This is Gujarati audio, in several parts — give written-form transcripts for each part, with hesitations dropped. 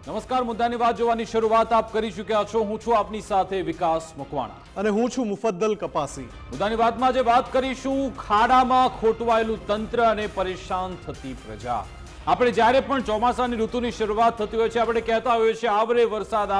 નમસ્કાર, મુદ્દાની વાત જોવાની શરૂઆત આપ કરી ચૂક્યા છો। હું છું આપની સાથે વિકાસ મકવાણા અને હું છું મુફદ્દલ કપાસી। મુદ્દાની વાતમાં જે વાત કરીશું ખાડામાં ખોટવાયેલું તંત્ર અને પરેશાન થતી પ્રજા। આપણે જ્યારે પણ ચોમાસાની ઋતુની શરૂઆત થતી હોય છે આપણે કહેતા હોઈએ છીએ આવરે વરસાદ,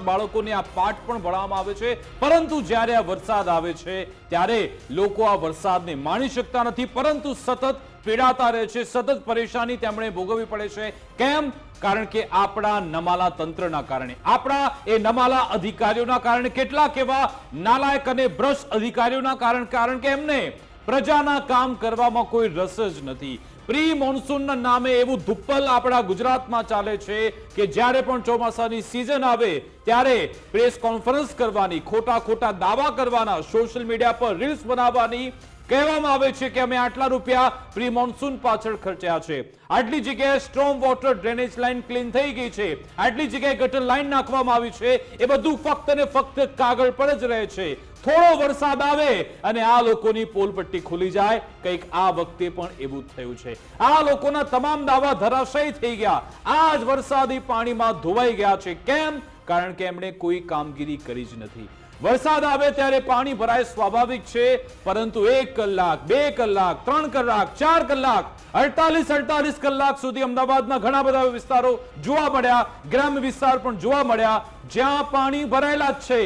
બાળકોને આ પાઠ પણ ભણવામાં આવે છે, પરંતુ જ્યારે આ વરસાદ આવે છે ત્યારે લોકો આ વરસાદને માણી શકતા નથી, પરંતુ સતત પીડાતા રહે છે, સતત પરેશાની તેમણે ભોગવવી પડે છે। કેમ? કારણ કે આપણા નમાલા તંત્રના કારણે, આપણા એ નમાલા અધિકારીઓના કારણે, કેટલાક એવા નાલાયક અને ભ્રષ્ટ અધિકારીઓના કારણ કે એમને પ્રજાના કામ કરવામાં કોઈ રસ જ નથી। પ્રી મોન્સૂનના નામે એવું ધુપ્પલ આપણા ગુજરાતમાં ચાલે છે કે જ્યારે પણ ચોમાસાની સિઝન આવે ત્યારે પ્રેસ કોન્ફરન્સ કરવાની, ખોટા દાવા કરવાના, સોશિયલ મીડિયા પર રીલ્સ બનાવવાની, કહેવામાં આવે છે કે અમે આટલા રૂપિયા પ્રી મોન્સૂન પાછળ ખર્ચ્યા છે, આટલી જગ્યાએ storm water drainage line clean થઈ ગઈ છે, આટલી જગ્યાએ ગટર લાઇન નાખવામાં આવી છે। એ બધું ફક્ત ને ફક્ત કાગળ પર જ રહે છે। થોડો વરસાદ આવે અને આ લોકોની પોલપટ્ટી ખુલી જાય। કંઈક આ વખતે પણ એવું થયું છે। આ લોકોના તમામ દાવા ધરાશયી થઈ ગયા, આ જ વરસાદી પાણીમાં ધોવાઈ ગયા છે। કેમ? કારણ કે એમણે કોઈ કામગીરી કરી જ નથી। વરસાદ આવે ત્યારે પાણી ભરાય સ્વાભાવિક છે, પરંતુ 1 કલાક, 2 કલાક, 3 કલાક, 4 કલાક, 48 કલાક સુધી અમદાવાદના ઘણા બધા વિસ્તારો જોવા મળ્યા, ગ્રામ્ય વિસ્તાર પણ જોવા મળ્યા જ્યાં પાણી ભરાયેલા જ છે।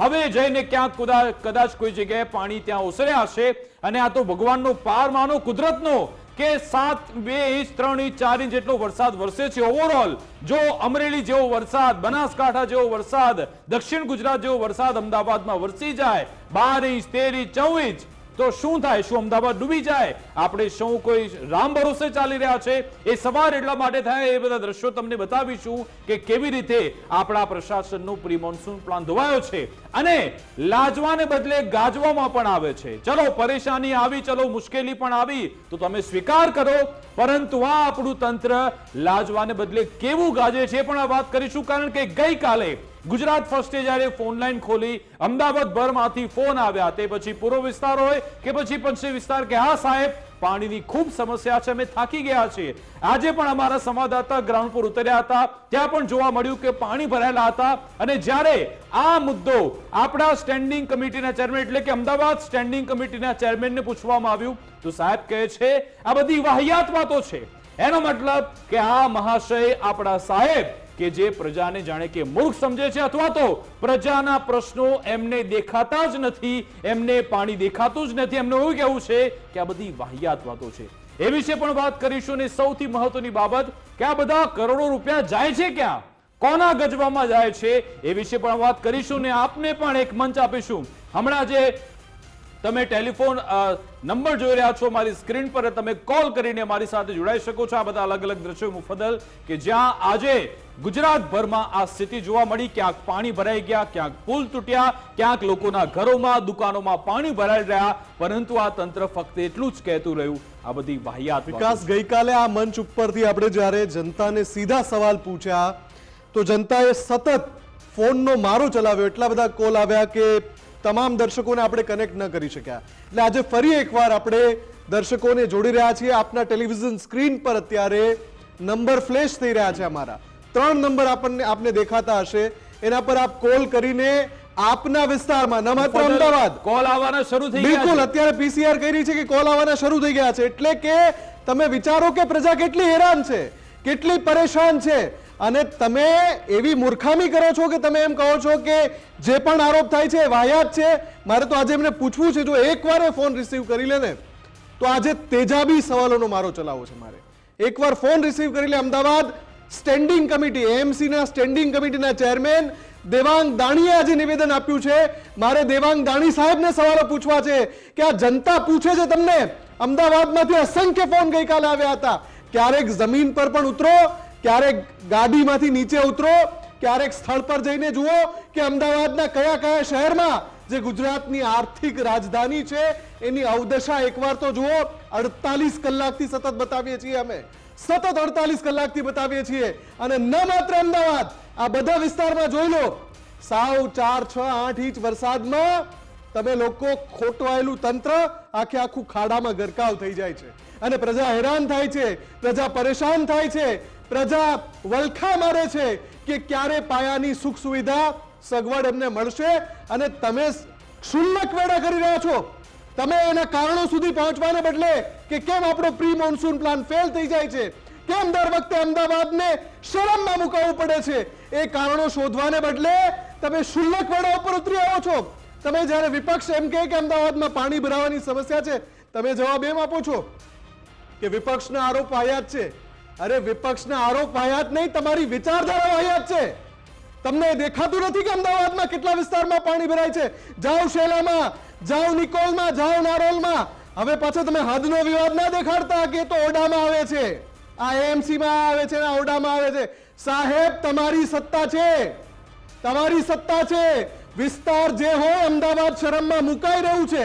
હવે જઈને ક્યાંક કદાચ કોઈ જગ્યાએ પાણી ત્યાં ઓસર્યા હશે અને આ તો ભગવાનનો પાર માનો, કુદરતનો, કે 7, 2 ઇંચ, 3 ઇંચ, 4 ઇંચ જેટલો વરસાદ વરસે છે। ઓવરઓલ જો અમરેલી જેવો વરસાદ, બનાસકાંઠા જેવો વરસાદ, દક્ષિણ ગુજરાત જેવો વરસાદ અમદાવાદમાં વરસી જાય 12 ઇંચ, 13 ઇંચ, 14 ઇંચ, તો શું થાય? શું અમદાવાદ ડૂબી જાય? આપણે શું કોઈ રામ ભરોસે ચાલી રહ્યા છે? એ સવાલ એટલા માટે થાય, એ બધા દ્રશ્યો તમને બતાવીશું કે કેવી રીતે આપણા પ્રશાસનનો પ્રી મોન્સૂન પ્લાન ધોવાયો છે અને લાજવાને બદલે ગાજવામાં પણ આવે છે। ચલો, પરેશાની આવી, ચલો મુશ્કેલી પણ આવી તો તમે સ્વીકાર કરો, પરંતુ આ આપણું તંત્ર લાજવાને બદલે કેવું ગાજે છે પણ આ વાત કરીશું। કારણ કે ગઈકાલે ગુજરાત ફર્સ્ટે જ્યારે ફોન લાઈન ખોલી, અમદાવાદ ભરમાંથી ફોન આવ્યા, તે પછી પૂર્વ વિસ્તાર હોય કે પછી પશ્ચિમ વિસ્તાર, કે હા સાહેબ પાણીની ખૂબ સમસ્યા છે, અમે થાકી ગયા છીએ। આજે પણ અમારા સંવાદદાતા ગ્રાઉન્ડ પર ઉતર્યા હતા, ત્યાં પણ જોવા મળ્યું કે પાણી ભરાયેલા હતા અને જ્યારે આ મુદ્દો આપણા સ્ટેન્ડિંગ કમિટીના ચેરમેન એટલે કે અમદાવાદ સ્ટેન્ડિંગ કમિટીના ચેરમેનને પૂછવામાં આવ્યું તો સાહેબ કહે છે આ બધી વાહિયાત વાતો છે। એનો મતલબ કે આ મહાશય, આપણા સાહેબ, કે જે પ્રજાને જાણે કે મૂર્ખ સમજે છે અથવા તો પ્રજાના પ્રશ્નો એમને દેખાતા જ નથી, એમને પાણી દેખાતું જ નથી, એમને એવું કહેવું છે કે આ બધી વાહિયાત વાતો છે। એ વિશે પણ વાત કરીશું અને સૌથી મહત્વની બાબત કે આ બધા કરોડો રૂપિયા જાય છે ક્યાં, કોના ગજવામાં જાય છે, એ વિશે પણ વાત કરીશું ને આપને પણ એક મંચ આપીશું। હમણાં જે તમે ટેલિફોન નંબર જોઈ રહ્યા છો મારી સ્ક્રીન પર, તમે કોલ કરીને મારી સાથે જોડાઈ શકો છો। આ બધા અલગ અલગ દ્રશ્યો મુફદ્દલ કે જ્યાં આજે ગુજરાતભરમાં આ સ્થિતિ જોવા મળી, ક્યાંક પાણી ભરાઈ ગયા, ક્યાંક પુલ તૂટ્યા, ક્યાંક લોકોના ઘરોમાં, દુકાનોમાં પાણી ભરાઈ રહ્યા, પરંતુ આ તંત્ર ફક્ત એટલું જ કહેતું રહ્યું આ બધી વાહિયાત। વિકાસ, ગઈકાલે આ મંચ ઉપરથી આપણે જ્યારે જનતાને સીધા સવાલ પૂછ્યા તો જનતાએ સતત ફોનનો મારો ચલાવ્યો, એટલા બધા કોલ આવ્યા કે તમામ દર્શકોને આપણે કનેક્ટ ન કરી શક્યા। એટલે આજે ફરી એકવાર આપણે દર્શકોને જોડી રહ્યા છીએ। આપના ટેલિવિઝન સ્ક્રીન પર અત્યારે નંબર ફ્લેશ થઈ રહ્યા છે, અમારા 3 નંબર આપને દેખાતા હશે, એના પર આપ કોલ કરીને આપના વિસ્તારમાં, ન માત્ર અમદાવાદ, કોલ આવવાના શરૂ થઈ ગયા। બિલકુલ, અત્યારે પીસીઆર કહી રહી છે કે કોલ આવવાના શરૂ થઈ ગયા છે। એટલે કે તમે વિચારો કે પ્રજા કેટલી હેરાન છે, કેટલી પરેશાન છે, અને તમે એવી મૂર્ખામી કરો છો કે તમે એમ કહો છો કે જે પણ આરોપ થાય છે વાહિયાત છે। મારે તો આજે એમને પૂછવું છે, જો એકવાર ફોન રિસીવ કરી લે ને તો આજે તેજાબી સવાલોનો મારો ચલાવવો છે મારે। એકવાર ફોન રિસીવ કરી લે। અમદાવાદ સ્ટેન્ડિંગ કમિટી, એએમસી ના સ્ટેન્ડિંગ કમિટીના ચેરમેન દેવાંગ દાણીએ આજે નિવેદન આપ્યું છે। મારે દેવાંગ દાણી સાહેબને સવાલો પૂછવા છે કે આ જનતા પૂછે છે તમને, અમદાવાદમાંથી અસંખ્ય ફોન ગઈકાલે આવ્યા હતા, ક્યારેક જમીન પર પણ ઉતરો, ક્યારેક ગાડીમાંથી નીચે ઉતરો, ક્યારેક સ્થળ પર જઈને જુઓ કે અમદાવાદના કયા કયા શહેરમાં, જે ગુજરાતની આર્થિક રાજધાની છે, એની અવદશા એકવાર તો જુઓ। 48 કલાકથી સતત બતાવીએ છીએ અમે, સતત 48 કલાકથી બતાવીએ છીએ। અને ન માત્ર અમદાવાદ, આ બધા વિસ્તારમાં જોઈ લો, સાવ 4, 6, 8 ઇંચ વરસાદમાં તમે લોકો ખોટવાયેલું તંત્ર આખું ખાડામાં ગરકાવ થઈ જાય છે અને પ્રજા હેરાન થાય છે, પ્રજા પરેશાન થાય છે। પ્રજા વલખા મારે છે કે ક્યારે પાયાની સુખ સુવિધા સગવડ એમને મળશે, અને તમે ક્ષુલ્લક વેડા કરી રહ્યા છો. તમે એના કારણો સુધી પહોંચવાને બદલે કે કેમ આપણો પ્રી મોન્સૂન પ્લાન ફેલ થઈ જાય છે, કેમ દર વખતે અમદાવાદને શરમમાં મુકાવવું પડે છે, એ કારણો શોધવાને બદલે તમે ક્ષુલ્લક વેડા ઉપર ઉતરી આવો છો. તમે જ્યારે વિપક્ષ એમ કહે કે અમદાવાદમાં પાણી ભરાવાની સમસ્યા છે, તમે જવાબ એમ આપો છો કે વિપક્ષના આરોપ વાહિયાત છે. અરે વિપક્ષના આરોપ વાહિયાત નહીં, તમારી વિચારધારા વાહિયાત છે. તમને દેખાતું નથી કે અમદાવાદમાં કેટલા વિસ્તારમાં પાણી ભરાય છે? જાઓ શેલામાં, જાઓ નિકોલમાં, જાઓ નારોલમાં. હવે પાછો તમે હદનો વિવાદ ના દેખાડતા કે તો ઓડામાં આવે છે, આ એએમસી માં આવે છે, આ ઓડામાં આવે છે. સાહેબ તમારી સત્તા છે, તમારી સત્તા છે. વિસ્તાર જે હોય અમદાવાદ શરમમાં મુકાઈ રહ્યું છે.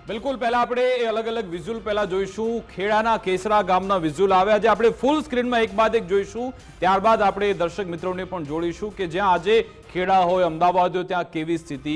બિલકુલ, પહેલા આપણે એ અલગ અલગ વિઝ્યુઅલ પહેલા જોઈશું. ખેડાના કેસરા ગામના વિઝ્યુઅલ આવ્યા, આજે આપણે ફૂલ સ્ક્રીનમાં એક બાદ એક જોઈશું. ત્યારબાદ આપણે દર્શક મિત્રોને પણ જોડીશું કે જ્યાં આજે ખેડા હોય, અમદાવાદ હોય, ત્યાં કેવી સ્થિતિ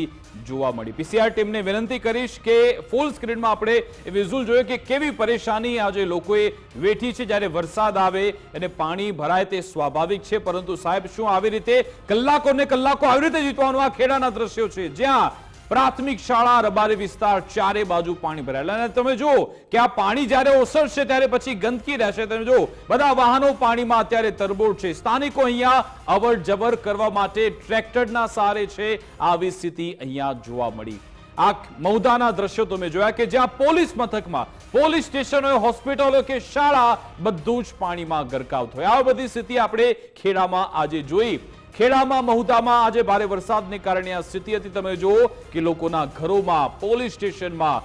જોવા મળી. પીસીઆર ટીમને વિનંતી કરીશ કે ફૂલ સ્ક્રીનમાં આપણે એ વિઝ્યુઅલ જોઈએ કે કેવી પરેશાની આજે લોકોએ વેઠી છે. જ્યારે વરસાદ આવે અને પાણી ભરાય તે સ્વાભાવિક છે, પરંતુ સાહેબ શું આવી રીતે કલાકો ને કલાકો આવી રીતે જીતવાનું? આ ખેડાના દ્રશ્યો છે જ્યાં પ્રાથમિક શાળા, રબારી વિસ્તાર, ચારે બાજુ પાણી ભરાયેલા. અને તમે જુઓ કે આ પાણી જ્યારે ઓસરશે ત્યારે પછી ગંદકી રહેશે. તમે જુઓ બધા વાહનો પાણીમાં અત્યારે તરબોળ છે. સ્થાનિકો અહીંયા અવર જવર કરવા માટે ટ્રેક્ટરના સહારે છે. આવી સ્થિતિ અહીંયા જોવા મળી. આ મહુધાના દ્રશ્યો તમે જોયા કે જ્યાં પોલીસ મથકમાં, પોલીસ સ્ટેશન હોય, હોસ્પિટલ કે શાળા, બધું જ પાણીમાં ગરકાવ થયું. આ બધી સ્થિતિ આપણે ખેડામાં આજે જોઈ. ખેડામાં, મહુધામાં આજે ભારે વરસાદને કારણે આ સ્થિતિ હતી. તમે જુઓ કે લોકોના ઘરોમાં, પોલીસ સ્ટેશનમાં,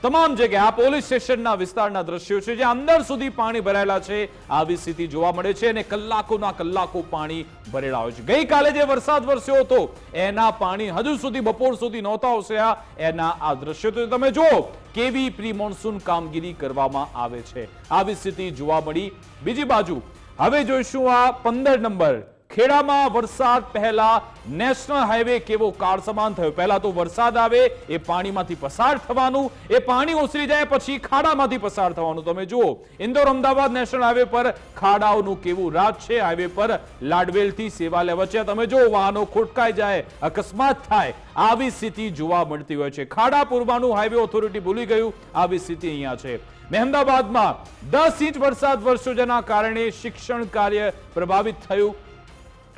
તમામ જગ્યાએ આ પોલીસ સ્ટેશનના વિસ્તારના દ્રશ્યો છે જ્યાં અંદર સુધી પાણી ભરાયેલા છે. આવી સ્થિતિ જોવા મળે છે અને કલાકોના કલાકો પાણી ભરેલા હોય છે. ગઈકાલે જે વરસાદ વરસ્યો હતો એના પાણી હજુ સુધી બપોર સુધી નહોતા ઓસર્યા. એના આ દ્રશ્યો તો તમે જુઓ કેવી પ્રી મોન્સૂન કામગીરી કરવામાં આવે છે. આવી સ્થિતિ જોવા મળી. બીજી બાજુ હવે જોઈશું આ 15 નંબર ખેડામાં વરસાદ પહેલા નેશનલ હાઈવે કેવો કાર સમાન થયો. પહેલા તો વરસાદ આવે, એ પાણીમાંથી પસાર થવાનું, એ પાણી ઓસરી જાય પછી ખાડામાંથી પસાર થવાનું. તમે જુઓ ઇન્દોર અમદાવાદ નેશનલ હાઈવે પર ખાડાઓનું કેવું રાજ છે. હાઈવે પર લાડવેલથી સેવાલે વચ્ચે તમે જુઓ વાહનો ખોટકાઈ જાય, અકસ્માત થાય, આવી સ્થિતિ જોવા મળતી હોય છે. ખાડા પૂરવાનું હાઈવે ઓથોરિટી ભૂલી ગયું, આવી સ્થિતિ અહીંયા છે. મહેમદાબાદમાં 10 ઇંચ વરસાદ વરસ્યો જેના કારણે શિક્ષણ કાર્ય પ્રભાવિત થયું.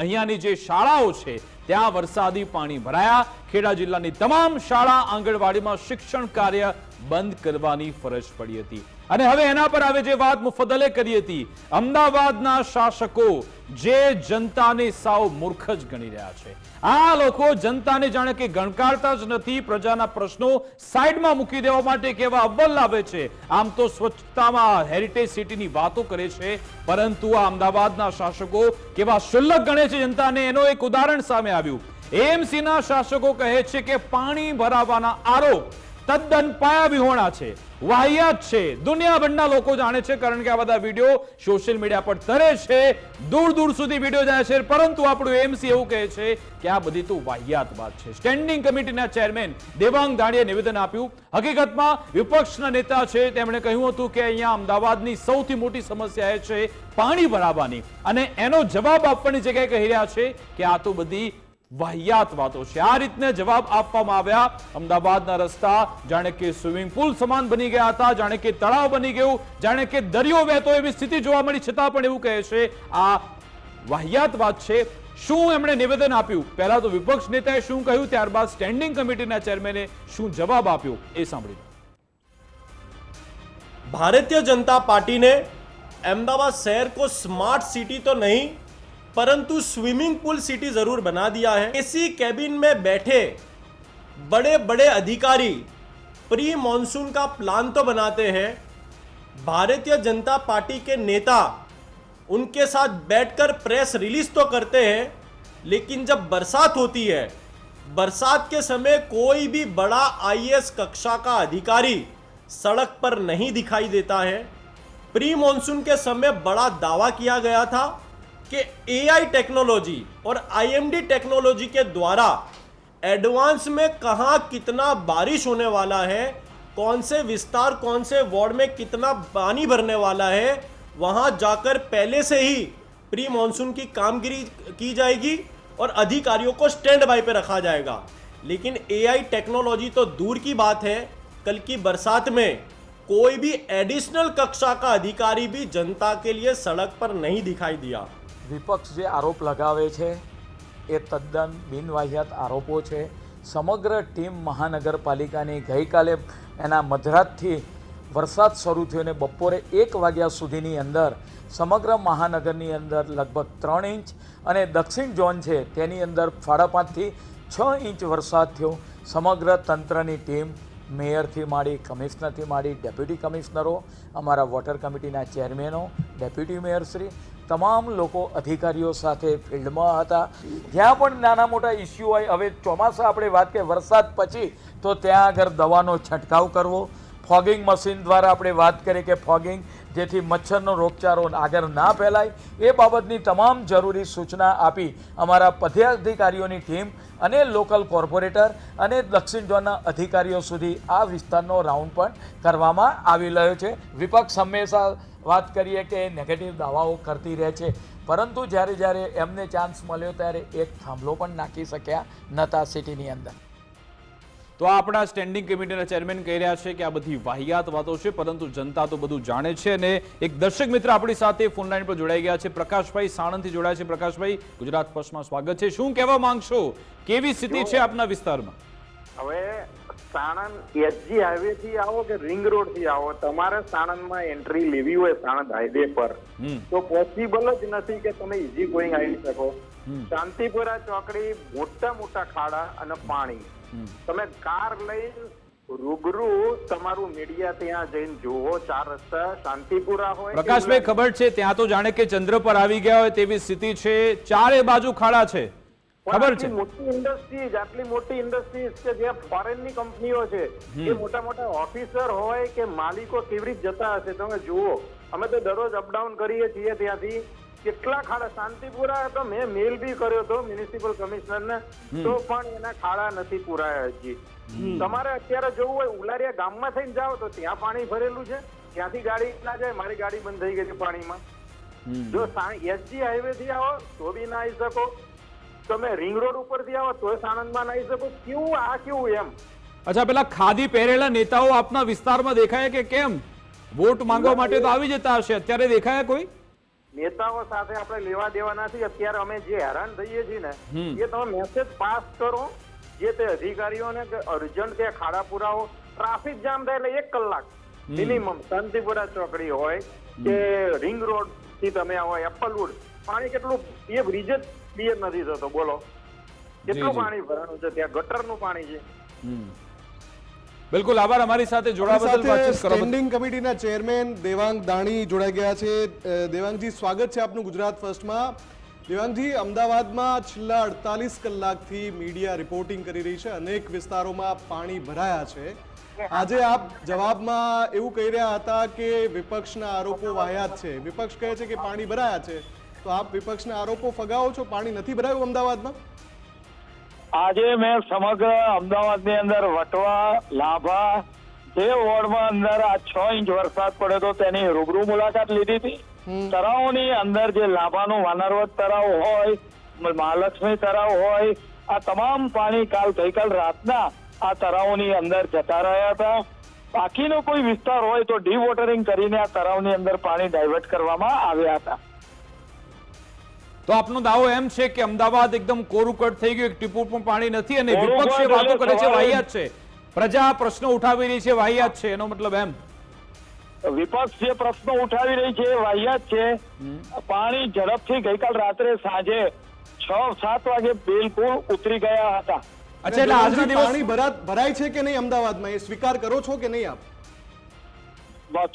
અહીંયાની જે શાળાઓ છે ત્યાં વરસાદી પાણી ભરાયા. ખેડા જિલ્લાની તમામ શાળા, આંગણવાડીમાં શિક્ષણ કાર્ય બંધ કરવાની ફરજ પડી હતી. અને હવે એના પર આવે જે વાત મુફદ્દલે કરી હતી, અમદાવાદના શાસકો જે જનતાને સાવ મૂર્ખ જ ગણી રહ્યા છે. આ લોકો જનતાને જાણે કે ગણકારતા જ નથી. પ્રજાના પ્રશ્નો સાઈડમાં મૂકી દેવા માટે કેવા અવ્વલ લાવે છે. આમ તો સ્વચ્છતામાં હેરિટેજ સિટીની વાતો કરે છે, પરંતુ આ અમદાવાદના શાસકો કેવા શુલ્લક ગણે છે જનતાને, એનો એક ઉદાહરણ સામે આવ્યું. એએમસીના શાસકો કહે છે કે પાણી ભરાવાના આરોપ તદ્દન પાયાવિહોણા છે, વાહિયાત છે. દુનિયાભરના લોકો જાણે છે, કારણ કે આ બધા વિડીયો સોશિયલ મીડિયા પર તરે છે, દૂર દૂર સુધી વિડીયો જાય છે. પરંતુ આપણું એમસી એવું કહે છે કે આ બધી તો વાહિયાત વાત છે. સ્ટેન્ડિંગ કમિટીના ચેરમેન દેવાંગ દાણીએ નિવેદન આપ્યું. હકીકતમાં વિપક્ષના નેતા છે, તેમણે કહ્યું હતું કે અહીંયા અમદાવાદની સૌથી મોટી સમસ્યા એ છે પાણી ભરાવાની, અને એનો જવાબ આપવાની જગ્યાએ કહી રહ્યા છે કે આ તો બધી વાહિયાત વાતો છે. આ રીતને જવાબ આપવામાં આવ્યા. અમદાવાદના રસ્તા જાણે કે સ્વિમિંગ પુલ સમાન બની ગયા હતા, જાણે કે તળાવ બની ગયું, જાણે કે દરિયો વહેતો એવી સ્થિતિ જોવા મળી. છતાં પણ એવું કહે છે આ વાહિયાત વાત છે. શું એમણે નિવેદન આપ્યું, પહેલા તો વિપક્ષ નેતાએ શું કહ્યું, ત્યારબાદ સ્ટેન્ડિંગ કમિટીના ચેરમેને શું જવાબ આપ્યો એ સાંભળ્યું. भारतीय जनता पार्टी ने अहमदाबाद शहर को स्मार्ट सिटी तो नहीं परंतु स्विमिंग पूल सिटी जरूर बना दिया है. एसी कैबिन में बैठे बड़े बड़े अधिकारी प्री मॉनसून का प्लान तो बनाते हैं, भारतीय जनता पार्टी के नेता उनके साथ बैठकर प्रेस रिलीज तो करते हैं, लेकिन जब बरसात होती है, बरसात के समय कोई भी बड़ा आईएएस कक्षा का अधिकारी सड़क पर नहीं दिखाई देता है. प्री मॉनसून के समय बड़ा दावा किया गया था कि एआई टेक्नोलॉजी और आईएमडी टेक्नोलॉजी के द्वारा एडवांस में कहां कितना बारिश होने वाला है, कौन से विस्तार, कौन से वार्ड में कितना पानी भरने वाला है, वहां जाकर पहले से ही प्री मॉनसून की कामगिरी की जाएगी और अधिकारियों को स्टैंड बाय पे रखा जाएगा। लेकिन एआई टेक्नोलॉजी तो दूर की बात है, कल की बरसात में कोई भी एडिशनल कक्षा का अधिकारी भी जनता के लिए सड़क पर नहीं दिखाई दिया। વિપક્ષ જે આરોપ લગાવે છે એ તદ્દન બિનવાહિયાત આરોપો છે। સમગ્ર ટીમ મહાનગરપાલિકાની ગઈકાલે એના મધરાતથી વરસાદ શરૂ થયો અને બપોરે 1 વાગ્યા સુધીની અંદર સમગ્ર મહાનગરની અંદર લગભગ 3 ઇંચ અને દક્ષિણ ઝોન છે તેની અંદર 5.5 થી 6 ઇંચ વરસાદ થયો। સમગ્ર તંત્રની ટીમ મેયરથી માંડી કમિશનરથી માંડી ડેપ્યુટી કમિશનરો, અમારા વોટર કમિટીના ચેરમેનો, ડેપ્યુટી મેયરશ્રી, તમામ લોકો અધિકારીઓ સાથે ફિલ્ડમાં હતા। જ્યાં પણ નાના મોટા ઇસ્યુ હોય, હવે ચોમાસા આપણે વાત કરીએ વરસાદ પછી તો ત્યાં આગળ દવાનો છંટકાવ કરવો, ફોગિંગ મશીન દ્વારા આપણે વાત કરીએ કે ફોગિંગ જેથી મચ્છરનો રોગચાળો આગળ ના ફેલાય એ બાબતની તમામ જરૂરી સૂચના આપી અમારા પદાધિકારીઓની ટીમ અને લોકલ કોર્પોરેટર અને દક્ષિણ ઝોનના અધિકારીઓ સુધી આ વિસ્તારનો રાઉન્ડ પણ કરવામાં આવી રહ્યો છે। વિપક્ષ હંમેશા વાત કરીએ કે નેગેટિવ દાવાઓ કરતી રહે છે, પરંતુ જ્યારે એમને ચાન્સ મળ્યો ત્યારે એક થાંભલો પણ નાખી શક્યા નહોતા સિટીની અંદર। તો આપણા સ્ટેન્ડિંગ કમિટીના ચેરમેન કહી રહ્યા છે કે આ બધી વાહિયાત વાતો છે, પરંતુ જનતા તો બધું જાણે છે। અને એક દર્શક મિત્ર આપણી સાથે ફોન લાઈન પર જોડાઈ ગયા છે, પ્રકાશભાઈ સાણંદથી જોડાયા છે। પ્રકાશભાઈ, ગુજરાત ફર્સ્ટમાં સ્વાગત છે। શું કહેવા માંગશો, કેવી સ્થિતિ છે આપના વિસ્તારમાં? હવે સાણંદ એસજી હાઈવે થી આવો કે રિંગ રોડ થી આવો, તમારે સાણંદમાં એન્ટ્રી લેવી હોય સાણંદ હાઈવે પર તો પોસિબલ જ નથી કે તમે ઈઝી ગોઈંગ આવી શકો। શાંતિપુરા ચોકડી મોટા મોટા ખાડા અને પાણી, તમે કાર લઈને રૂબરૂ તમારું મીડિયા ત્યાં જઈને જુઓ, 4 રસ્તા શાંતિપુરા હોય। પ્રકાશભાઈ, ખબર છે ત્યાં તો જાણે કે ચંદ્ર પર આવી ગયા હોય તેવી સ્થિતિ છે, ચારે બાજુ ખાડા છે, ખબર છે? મોટી ઇન્ડસ્ટ્રીઝ, આટલી મોટી ઇન્ડસ્ટ્રીઝ કે જ્યાં ફોરેન ની કંપનીઓ છે, એ મોટા મોટા ઓફિસર હોય કે માલિકો કેવી રીતે જતા હશે તમે જુઓ। અમે તો દરરોજ અપડાઉન કરીએ છીએ ત્યાંથી, કેટલા ખાડા। શાંતિપુરા તો મેં મેલ બી કર્યો હતો મ્યુનિસિપલ કમિશનરને, તો પણ એના ખાડા નથી પૂરાયા હજી। તમારે અત્યારે જોવું હોય ઉલારિયા ગામમાં થઈને જાઓ તો ત્યાં પાણી ભરેલું છે, ત્યાંથી ગાડી ના જાય, મારી ગાડી બંધ થઈ ગઈ છે પાણીમાં। જો એસજી હાઈવે થી આવો તો બી ના આવી શકો, તમે રિંગ રોડ ઉપરથી આવો તો સાણંદમાં ના આવી શકો। કેવું આ કેવું એમ? અચ્છા, પેલા ખાદી પહેરેલા નેતાઓ આપના વિસ્તારમાં દેખાય કે કેમ? વોટ માંગવા માટે તો આવી જતા હશે, અત્યારે દેખાયા કોઈ? નેતાઓ સાથે આપણે લેવા દેવા નથી। અત્યારે અમે જે હેરાન થઈએ છીએ ને એ તમે મેસેજ પાસ કરો જે તે અધિકારીઓને કે અર્જન્ટ ત્યાં ખાડા પુરાવો। ટ્રાફિક જામ થાય એટલે 1 કલાક મિનિમમ શાંતિપુરા ચોકડી હોય કે રિંગ રોડ થી તમે આવો એપલવુડ, પાણી કેટલું, એ બ્રિજ જ ક્લિયર નથી થતો, બોલો કેટલું પાણી ભરાણું છે ત્યાં, ગટરનું પાણી છે। બિલકુલ, આભાર અમારી સાથે જોડાવા બદલ, વાતચીત કરવા બદલ। સ્ટેન્ડિંગ કમિટીના ચેરમેન દેવાંગ દાણી જોડાઈ ગયા છે। દેવાંગજી, સ્વાગત છે આપનું ગુજરાત ફર્સ્ટમાં। દેવાંગજી, અમદાવાદમાં છેલ્લા 48 કલાકથી મીડિયા રિપોર્ટિંગ કરી રહી છે, અનેક વિસ્તારોમાં પાણી ભરાયા છે। આજે આપ જવાબમાં એવું કહી રહ્યા હતા કે વિપક્ષના આરોપો વાહિયાત છે, વિપક્ષ કહે છે કે પાણી ભરાયા છે, તો આપ વિપક્ષના આરોપો ફગાવો છો, પાણી નથી ભરાયું અમદાવાદમાં? આજે મેં સમગ્ર અમદાવાદની અંદર વટવા, લાભા જે વોર્ડમાં અંદર આ 6 ઇંચ વરસાદ પડ્યો તો તેની રૂબરૂ મુલાકાત લીધી હતી। તળાવોની અંદર જે લાભાનું વાનરવત તળાવ હોય, મહાલક્ષ્મી તળાવ હોય, આ તમામ પાણી ગઈકાલ રાતના આ તળાવોની અંદર જતા રહ્યા હતા। બાકીનો કોઈ વિસ્તાર હોય તો ડીવોટરિંગ કરીને આ તળાવની અંદર પાણી ડાયવર્ટ કરવામાં આવ્યા હતા। તો આપનો દાવો એમ છે કે અમદાવાદ એકદમ કોરુકટ થઈ ગયું, એક ટીપું પણ પાણી નથી, અને વિપક્ષ એ વાતો કરે છે વાહિયાત છે, પ્રજા પ્રશ્નો ઉઠાવી રહી છે વાહિયાત છે, એનો મતલબ એમ? વિપક્ષ જે પ્રશ્નો ઉઠાવી રહી છે એ વાહિયાત છે। પાણી ઝડપથી ગઈકાલ રાત્રે સાંજે 6-7 વાગે બિલકુલ ઉતરી ગયા હતા। અચ્છા, એટલે આજના દિવસ પાણી ભરાય છે કે નહીં અમદાવાદમાં, એ સ્વીકાર કરો છો કે નહીં આપ?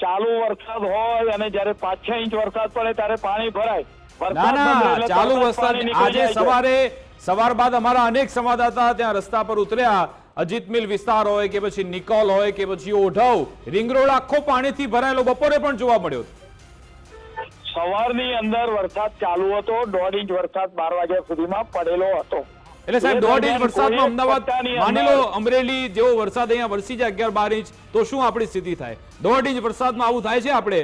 ચાલુ વરસાદ હોય અને જયારે 5-6 ઇંચ વરસાદ પડે ત્યારે પાણી ભરાય। ના ના, ચાલુ વરસાદ આજે સવાર બાદ અમારા અનેક સંવાદદાતા ત્યાં રસ્તા પર ઉતર્યા, અજીત મિલ વિસ્તાર હોય કે પછી નિકોલ હોય કે પછી ઓઢવ, રિંગ રોડ આખો પાણીથી ભરાયેલો બપોરે પણ જોવા મળ્યો। સવારની અંદર વરસાદ ચાલુ હતો, 1.5 ઇંચ વરસાદ 12 વાગ્યા સુધીમાં પડેલો હતો। એટલે સાહેબ 1.5 ઇંચ વરસાદમાં અમદાવાદ, માની લો અમરેલી જેવો વરસાદ અહીંયા વરસી જાય 11-12 ઇંચ, તો શું આપણી સ્થિતિ થાય? 1.5 ઇંચ વરસાદમાં આવું થાય છે આપણે?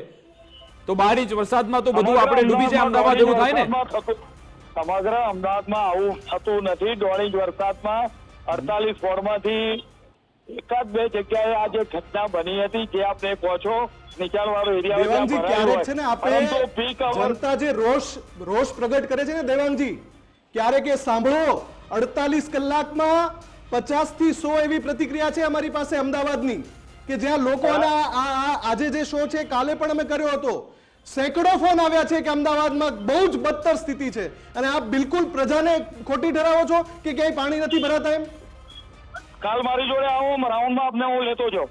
તો 12 ઇંચ વરસાદમાં તો બધું આપણે ડૂબી જાય અમદાવાદ એવું થાય ને? સમગ્ર અમદાવાદમાં આવું થતું નથી. 1.5 ઇંચ વરસાદમાં 48 વોર્ડમાંથી એકાદ બે જગ્યાએ આ જે ઘટના બની હતી જે આપણે પહોંચો નીચાણવાળો એરિયા દેવાંગજી, ક્યારેક છે ને આપણે જનતા જે રોષ પ્રગટ કરે છે ને દેવાંગજી, ક્યારેક એ સાંભળો, 48 કલાકમાં 50 થી 100 એવી પ્રતિક્રિયા છે અમારી પાસે અમદાવાદની, કે જ્યાં લોકોના આજે જે શો છે કાલે પણ અમે કર્યો હતો, સેંકડો ફોન આવ્યા છે કે અમદાવાદમાં બહુ જ બદતર સ્થિતિ છે, અને આપ બિલકુલ પ્રજાને ખોટી ઠરાવો છો કે ક્યાંય પાણી નથી ભરાતા એમ? કાલ મારી જોડે આવો, રાઉન્ડમાં આપને હું લેતો જાઉં.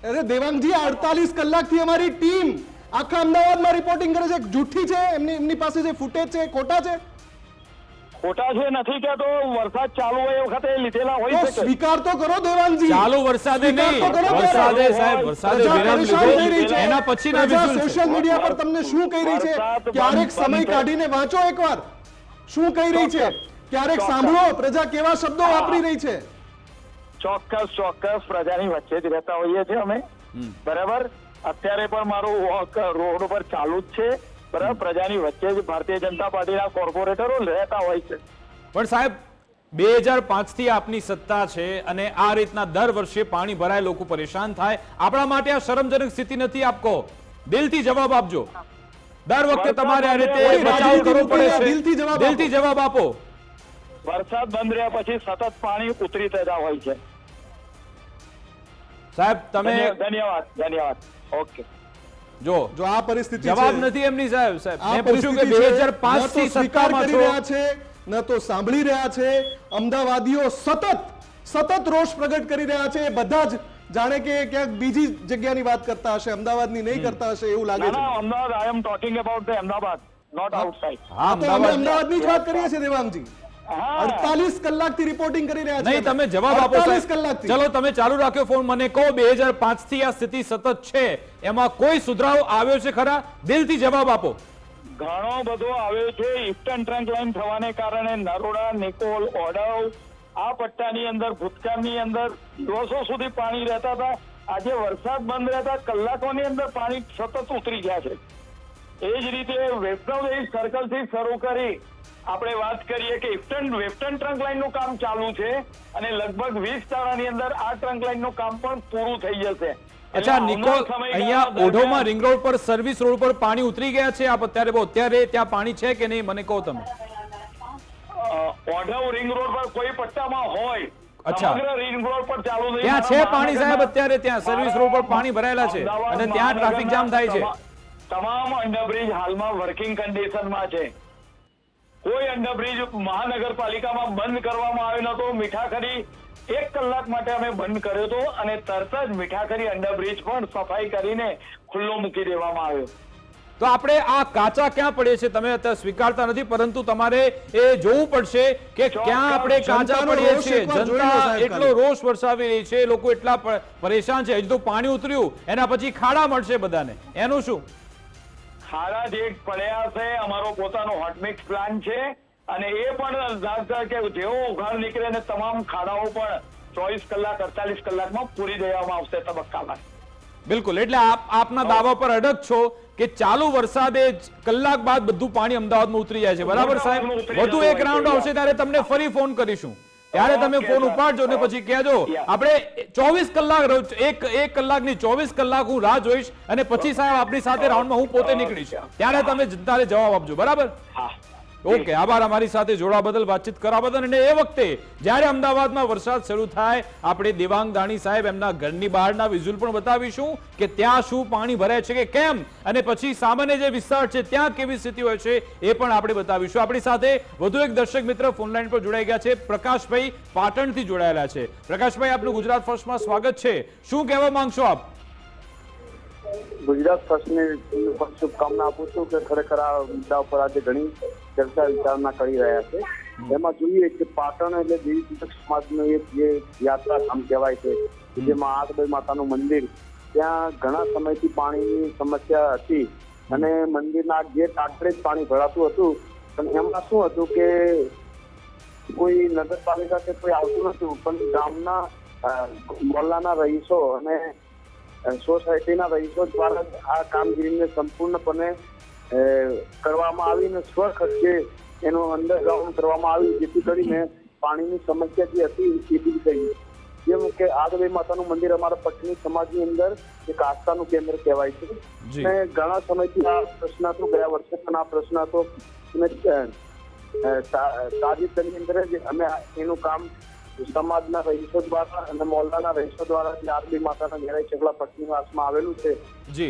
અરે દેવાંગજી, 48 કલાકથી અમારી ટીમ આખા અમદાવાદમાં રિપોર્ટિંગ કરે છે. જૂઠી છે એમની પાસે જે ફૂટેજ છે ખોટા છે? ખોટા છે નથી કહેતો. વરસાદ ચાલુ હોય એ વખતે લીધેલા હોય તો શકે. સ્વીકાર તો કરો દેવાંગજી. ચાલુ વરસાદે નહીં, સ્વીકાર તો કરો વરસાદે ત્યારે. સાહેબ વરસાદે પ્રજા વિરામ પરેશાન થઈ રહી લીધો છે. એના પછીના પ્રજા visual છે. સોશિયલ મીડિયા પર તમને શું કહી રહી છે? વરસાદ ક્યારેક બંધ સમય થઈ. કાઢીને વાંચો એકવાર, શું કહી રહી છે? ક્યારેક સાંભળો પ્રજા કેવા શબ્દો વાપરી રહી છે. ચોક્કસ પ્રજાની વચ્ચે જ રહેતા હોઈએ છીએ અમે. બરાબર. અત્યારે પણ મારું વોક રોડ ઉપર ચાલુ જ છે. બરાબર. પ્રજાની વચ્ચે જ ભારતીય જનતા પાર્ટીના કોર્પોરેટરો રહેતા હોય છે. પણ સાહેબ 2005 થી આપની સત્તા છે અને આ રીતના દર વર્ષે પાણી ભરાય, લોકો પરેશાન થાય. આપણા માટે આ શરમજનક સ્થિતિ નથી? આપ કહો, દિલથી જવાબ આપજો. દર વખતે તમારે આ રીતે બચાવ કરવો પડે છે. દિલથી જવાબ આપો. વરસાદ બંધ રહ્યા પછી સતત પાણી ઉતરી જતા હોય છે. સાહેબ તમે ધન્યવાદ. ઓકે. જો આ પરિસ્થિતિ જવાબ છે. નથી એમની સાહેબ. આ મેં પૂછ્યું કે પરિસ્થિતિ છે. 2005 ન તો થી સ્વીકાર સત્તામાં કરી છો. રહ્યા છે, ન તો સાંભળી રહ્યા છે. અમદાવાદીઓ સતત રોષ પ્રગટ કરી રહ્યા છે. બધા જ જાણે કે ક્યાંક બીજી જગ્યાની વાત કરતા હશે, અમદાવાદની નહીં કરતા હશે એવું લાગે છે. Ahmedabad, I am talking about the Ahmedabad, not outside. હા, તો અમે અમદાવાદની જ વાત કરીએ છીએ દેવાંગજી. 48 કલાકથી રિપોર્ટિંગ કરી રહ્યા છે. નહીં, તમે જવાબ આપો 48 સાહેબ. કલાકથી. ચલો તમે ચાલુ રાખ્યો ફોન. મને કહો 2005 થી આ સ્થિતિ સતત છે, એમાં કોઈ સુધારો આવ્યો છે ખરા? દિલથી જવાબ આપો. ઘણો બધો આવ્યો છે. ઈસ્ટર્ન ટ્રંક લાઈન થવાને કારણે નરોડા, નિકોલ, ઓડાવ આ પટ્ટાની અંદર ભૂતકાળની અંદર દિવસો સુધી પાણી રહેતા હતા. આજે વરસાદ બંધ રહેતા કલાકોની અંદર પાણી સતત ઉતરી ગયા છે. એ જ રીતે વૈષ્ણવદેવી સર્કલથી શરૂ કરી આપણે વાત કરીએ કે વેસ્ટર્ન ટ્રંક લાઈનનું કામ ચાલુ છે અને લગભગ 20 દાડાની અંદર આ ટ્રંક લાઈનનું કામ પણ પૂરું થઈ જશે. અચ્છા નિકોલ, અહીંયા ઓઢોમાં રિંગ રોડ પર સર્વિસ રોડ પર પાણી ઉતરી ગયા છે. આપ અત્યારે ત્યાં પાણી છે કે નહીં મને કહો તમે. ઓઢવ રિંગ રોડ પર કોઈ પટ્ટામાં હોય, અચ્છા. સમગ્ર રિંગ રોડ પર ચાલુ થઈ ત્યાં છે પાણી સાહેબ? અત્યારે ત્યાં સર્વિસ રોડ પર પાણી ભરાયેલા છે અને ત્યાં ટ્રાફિક જામ થાય છે. તમામ અંડરબ્રિજ હાલમાં વર્કિંગ કન્ડિશનમાં છે. કોઈ અંડરબ્રિજ મહાનગરપાલિકામાં બંધ કરવામાં આવ્યો નતો. મીઠાખરી 1 કલાક માટે અમે બંધ કર્યો હતો અને તરત જ મીઠાખરી અંડરબ્રિજ પણ સફાઈ કરીને ખુલ્લો મૂકી દેવામાં આવ્યો. તો આપણે આ કાચા ક્યાં પડે છે? તમે અત્યારે સ્વીકારતા નથી, પરંતુ તમારે એ જોવું પડશે કે ક્યાં આપણે કાચા પડીએ છીએ. જનતા એટલો રોષ વરસાવી રહી છે, લોકો એટલા પરેશાન છે. હજુ તો પાણી ઉતર્યું, એના પછી ખાડા મળશે બધાને, એનું શું? ખાડા જે પડ્યા છે, અમારો પોતાનો હોટમિક્સ પ્લાન છે અને એ પણ કે જેવો ઉઘાડ નીકળે ને તમામ ખાડાઓ પણ 24 કલાક 48 કલાકમાં પૂરી દેવામાં આવશે તબક્કામાં. બિલકુલ. એટલે આપના દાવા પર અડગ છો કે ચાલુ વરસાદે કલાક બાદ બધું પાણી અમદાવાદમાં ઉતરી જાય છે, બરાબર સાહેબ? વધુ એક રાઉન્ડ આવશે ત્યારે તમને ફરી ફોન કરીશું, ત્યારે તમે ફોન ઉપાડજો ને પછી કહેજો. આપણે 24 કલાક એક કલાકની 24 કલાક હું રાહ જોઈશ અને પછી સાહેબ આપણી સાથે રાઉન્ડમાં હું પોતે નીકળીશ, ત્યારે તમે જનતાને જવાબ આપજો, બરાબર? ઓકે, આભાર અમારી સાથે જોડવા બદલ, વાતચીત કરવા બદલ. અને એ વખતે જ્યારે અમદાવાદમાં વરસાદ શરૂ થાય, આપણે દેવાંગ દાણી સાહેબ એમના ઘરની બહારના વિઝ્યુઅલ પણ બતાવીશું કે ત્યાં શું પાણી ભરાય છે કે કેમ, અને પછી સામાન્ય જે વિસ્તાર છે ત્યાં કેવી સ્થિતિ હોય છે એ પણ આપણે બતાવીશું. આપણી સાથે વધુ એક દર્શક મિત્ર ફોનલાઈન પર જોડાઈ ગયા છે. પ્રકાશભાઈ પાટણથી જોડાયેલા છે. પ્રકાશભાઈ, આપનું ગુજરાત ફર્સ્ટમાં સ્વાગત છે. શું કહેવા માંગશો આપ? ગુજરાત ફર્સ્ટને શુભકામના આપું છું કે ખરેખર આ મુદ્દા ઉપર આજે ઘણી ચર્ચા વિચારણા કરી રહ્યા છે. એમાં જોઈએ કે પાટણ એટલે દેવી તીર્થ સમાજનું એક જે યાત્રા ધામ કહેવાય છે, જેમાં આઠબઈ માતાનું મંદિર, ત્યાં ઘણા સમયથી પાણીની સમસ્યા હતી અને મંદિરના ગેટ આટલે જ પાણી ભરાતું હતું. પણ એમાં શું હતું કે કોઈ નગરપાલિકા કે કોઈ આવતું નતું, પણ ગામના મોહલ્લાના રહીશો અને સોસાયટીના રહીશો દ્વારા આ કામગીરીને સંપૂર્ણપણે કરવામાં આવી અને સ્વખર્ચે એનું અંડરગ્રાઉન્ડ કરવામાં આવ્યું, જેથી કરીને પાણીની સમસ્યા જે હતી એ દૂર થઈ. જેમ કે આગવી માતાનું મંદિર અમારા પટની સમાજની અંદર એક આસ્થાનું કેન્દ્ર કહેવાય છે અને ઘણા સમયથી આ પ્રશ્ન હતો, ગયા વર્ષે પણ આ પ્રશ્ન હતો અને તાજેતરની અંદર જ અમે એનું કામ સમાજના રહીશો દ્વારા અને મોહલ્લાના રહીશો દ્વારા જે આગવી માતાના ઘેરાઈ ચકલા પટનીવાસમાં આવેલું છે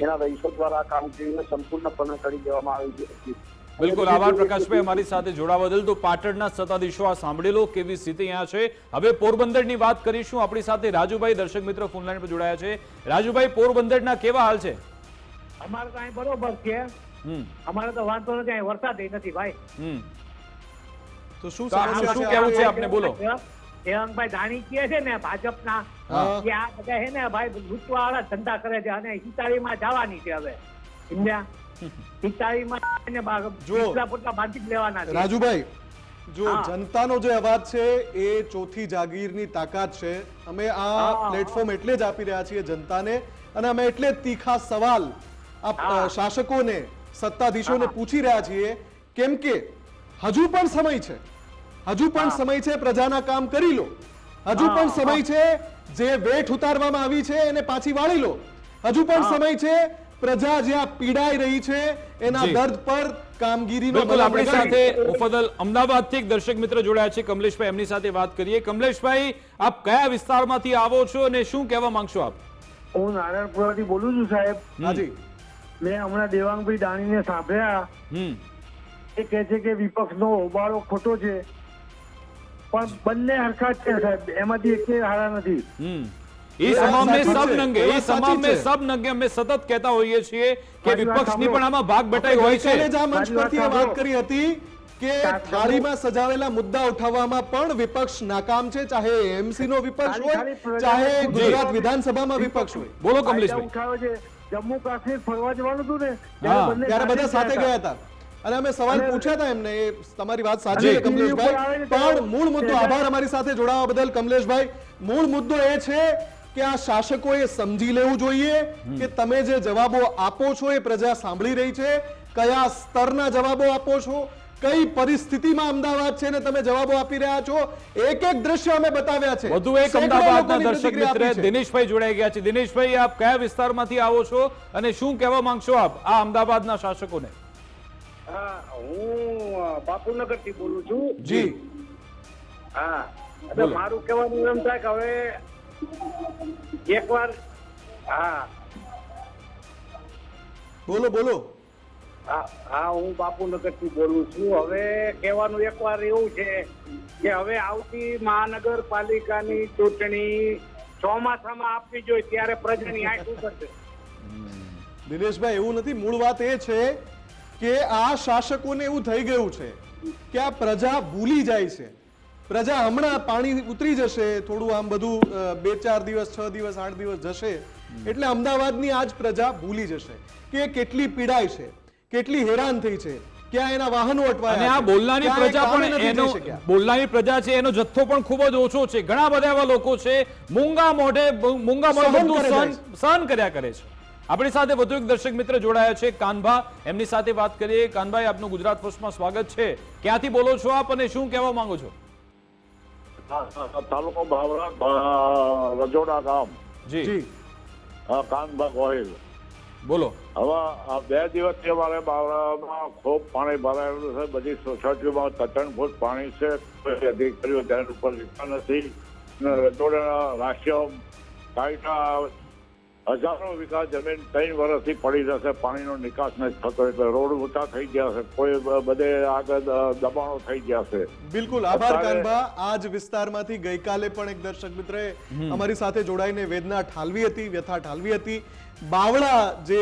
એના રહીશો દ્વારા આ કામગીરીને સંપૂર્ણપણે કરી દેવામાં આવી હતી. બિલકુલ આભાર પ્રકાશભાઈ અમારી સાથે જોડાવા બદલ. તો પાટણના સત્તાધીશો આ સાંભળી લો કેવી સ્થિતિ અહીંયા છે. હવે પોરબંદરની વાત કરીશું. આપણી સાથે રાજુભાઈ દર્શક મિત્રો ફોનલાઈન પર જોડાયા છે. રાજુભાઈ, પોરબંદરના કેવા હાલ છે? અમારે તો અહીં બરોબર છે, અમારે તો વાંધો નથી, અહીં વરસાદ નથી ભાઈ. તો શું શું કેવું છે આપને, બોલો. દેવાંગભાઈ ધાણી કહે છે ને ભાજપના, કે આ બધા છે ને ભાઈ લૂંટવા વાળા ધંધા કરે છે અને હિતાળીમાં જવાની છે. હવે સમજ્યા? રાજુભાઈ, જો જનતાનો જે અવાજ છે એ ચોથી જાગીરની તાકાત છે. અમે આ પ્લેટફોર્મ એટલે જ આપી રહ્યા છીએ જનતાને અને અમે એટલે જ તીખા સવાલ આ શાસકોને, સત્તાધીશોને પૂછી રહ્યા છીએ, કેમ કે હજુ પણ સમય છે, હજુ પણ સમય છે, પ્રજાના કામ કરી લો. હજુ પણ સમય છે, જે વેઠ ઉતારવામાં આવી છે એને પાછી વાળી લો. હજુ પણ સમય છે, પ્રજા જ્યાં પીડાઈ રહી છે એના દર્દ પર કામગીરીનો. બિલકુલ આપણી સાથે મુફદ્દલ અમદાવાદથી એક દર્શક મિત્ર જોડાયા છે, કમલેશભાઈ, એમની સાથે વાત કરીએ. કમલેશભાઈ, આપ કયા વિસ્તારમાંથી આવો છો અને શું કહેવા માંગશો આપ? હું નારાયણપુરાથી બોલું છું સાહેબ. હાજી. મેં હમણાં દેવાંગભાઈ દાણીને સાંભળ્યા, એ કહે છે કે વિપક્ષનો હોબાળો ખોટો છે, પણ બંને હરખા જ છે સાહેબ, એમાંથી એક હારા નથી. ये समाज में सब नंगे, ये समाज में सब नंगे અમે સતત કહેતા હોઈએ છીએ કે વિપક્ષની પણ આમાં ભાગ બટાઈ હોય છે. આ મંચ પરથી વાત કરી હતી કે થાળીમાં સજાવેલા મુદ્દા ઉઠાવવામાં પણ વિપક્ષ નાકામ છે, ચાહે એમસી નો વિપક્ષ હોય, ચાહે ગુજરાત વિધાનસભામાં વિપક્ષ હોય. બોલો કમલેશભાઈ. ઉઠાવે છે. જમ્મુ કાશ્મીર ફરવા જવાનું હતું ને ત્યારે બધા સાથે ગયા હતા અને અમે સવાલ પૂછ્યા હતા એમને. એ તમારી વાત સાચી છે કમલેશભાઈ, પણ મૂળ મુદ્દો, આભાર અમારી સાથે જોડાવા બદલ કમલેશભાઈ. મૂળ મુદ્દો એ છે કે આ શાસકોએ સમજી લેવું જોઈએ કે તમે જે જવાબો આપો છો એ પ્રજા સાંભળી રહી છે. કયા સ્તરના જવાબો આપો છો, કઈ પરિસ્થિતિમાં અમદાવાદ છે ને તમે જવાબો આપી રહ્યા છો, એક એક દ્રશ્ય અમે બતાવ્યા છે. વધુ એક અમદાવાદના દર્શક મિત્ર દિનેશભાઈ જોડાઈ ગયા છે. દિનેશભાઈ, આપ કયા વિસ્તારમાંથી આવો છો અને શું કહેવા માંગશો આપ આ અમદાવાદના શાસકોને? હું બાપુનગર થી બોલું છું. જી. હા, મારું કહેવાનું એમ થાય કે હવે એકવાર, હા બોલો બોલો. હા, હું બાપુનગર થી બોલું છું. હવે કહેવાનું એકવાર એવું છે કે હવે આવતી મહાનગરપાલિકાની ચૂંટણી ચોમાસામાં આપવી જોઈએ, ત્યારે પ્રજાની આંખ ઉભરશે. દિનેશભાઈ, એવું નથી. મૂળ વાત એ છે કે આ શાસકોને એવું થઈ ગયું છે કે આ પ્રજા ભૂલી જાય છે. પ્રજા હમણાં પાણી ઉતરી જશે, થોડું આમ બધું 2-4 દિવસ, 6 દિવસ, 8 દિવસ જશે એટલે અમદાવાદની આજ પ્રજા ભૂલી જશે કે કેટલી પીડાય છે, કેટલી હેરાન થઈ છે, ક્યાં એના વાહનો અટવાયા. અને આ બોલનાની પ્રજા પણ એનો બોલનાની પ્રજા છે એનો જથ્થો પણ ખૂબ જ ઓછો છે. ઘણા બધા એવા લોકો છે મૂંગા મોઢે બધું સહન કર્યા કરે છે. આપણી સાથે વધુ એક દર્શક મિત્ર જોડાયા છે, કાનભા, એમની સાથે વાત કરીએ. કાનભાઈ, આપનું ગુજરાત ફર્સ્ટમાં સ્વાગત છે. ક્યાંથી બોલો છો આપ અને શું કહેવા માંગો છો? તાલુકો બાવળા, રજોડા ગામ. જી. કાનભા ગોહિલ બોલો. હવે 2 દિવસથી અમારે બાવળામાં ખૂબ પાણી ભરાયેલું છે. બધી સોસાયટીમાં 3 ફૂટ પાણી છે. કોઈ અધિકારીઓ ધ્યાન ઉપર લેતા નથી. રજોડા રાશિયો કાંઈના હજારો વીઘા જમીન 3 વર્ષથી પડી જશે, પાણીનો નિકાસ નથી થતો, એટલે રોડ ઊંચા થઈ ગયા છે, કોઈ બધે આગળ દબાણો થઈ ગયા છે. બિલકુલ આભાર કાનભા. આ જ વિસ્તારમાંથી ગઈકાલે પણ એક દર્શક મિત્રએ અમારી સાથે જોડાઈને વેદના ઠાલવી હતી, વ્યથા ઠાલવી હતી. બાવળા જે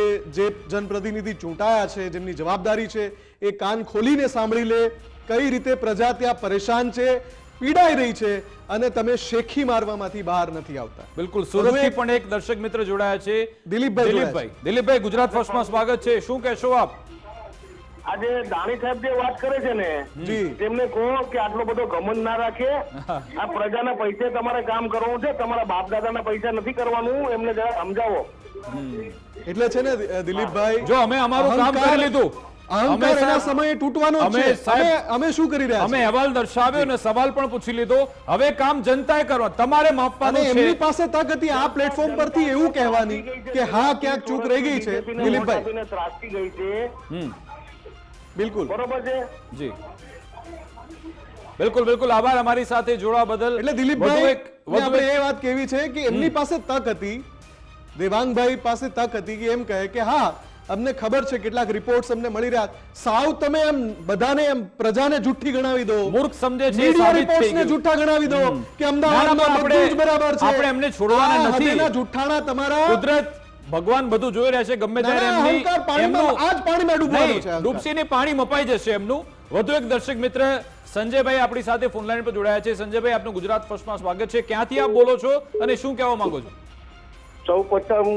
જનપ્રતિનિધિ ચૂંટાયા છે, જેમની જવાબદારી છે, એ કાન ખોલીને સાંભળી લે કઈ રીતે પ્રજા ત્યાં પરેશાન છે, પીડાઈ રહી છે અને તમે શેખી મારવામાંથી બહાર નથી આવતા. બિલકુલ. સુરતથી પણ એક દર્શક મિત્ર જોડાયા છે, દિલીપભાઈ. દિલીપભાઈ, ગુજરાત ફર્સ્ટમાં સ્વાગત છે. શું કહેશો આપ? આજે દાણી સાહેબ જે વાત કરે છે ને જી તેમને કહો કે આટલો બધો ઘમંડ ના રાખે. આ પ્રજાના પૈસે તમારે કામ કરવું છે, તમારા બાપ દાદાના પૈસા નથી કરવાનું. એમને જરા સમજાવો. એટલે છે ને દિલીપભાઈ, જો અમે અમારું કામ કરી લીધું, અહંકાર એના સમયે તૂટવાનો જ છે. અમે શું કરી રહ્યા અમે છીએ? અહેવાલ દર્શાવ્યો અને સવાલ પણ પૂછી લીધો. હવે કામ જનતાએ કરવા, તમારે અને માપવાનું એમની છે. પાસે તક હતી આ પ્લેટફોર્મ પરથી એવું કહેવાની કે હા ક્યાંક ચૂક રહી ગઈ છે. દિલીપભાઈ, ત્રાસી ગઈ છે. બિલકુલ બરોબર છે. જી બિલકુલ બિલકુલ, આભાર અમારી સાથે જોડવા બદલ. એટલે વધુ દિલીપભાઈ એક આપણે એ વાત કેવી છે કે એમની પાસે તક હતી, દેવાંગભાઈ પાસે તક હતી કે એમ કહે કે હા અમને ખબર છે કેટલાક રિપોર્ટ્સ અમને મળી રહ્યા. સાવ તમે એમ બધાને એમ પ્રજાને જુઠ્ઠી ગણાવી દો, મૂર્ખ સમજે છે, મીડિયા સાબિત થઈ રિપોર્ટ્સને ગયું. જુઠ્ઠા ગણાવી દો કે ના, અમદાવાદમાં ના, બધું જ બરાબર છે. આપણે એમને છોડવાના આ નથી. હદેના જુઠ્ઠાણા તમારા કુદરત ભગવાન બધું જોઈ રહ્યા છે. ગમે ત્યારે ના, એમની અહંકાર પાણીમાં આ જ પાણીમાં ડૂબવાનો નહીં, છે અહંકાર. ડૂબસીને પાણી મપાઈ જશે એમનું. વધુ એક દર્શક મિત્ર સંજયભાઈ આપણી સાથે ફોન લાઈન પર જોડાયા છે. સંજયભાઈ, આપનું ગુજરાત ફર્સ્ટમાં સ્વાગત છે. ક્યાંથી આપ બોલો છો અને શું કહેવા માંગો છો? સૌ પ્રથમ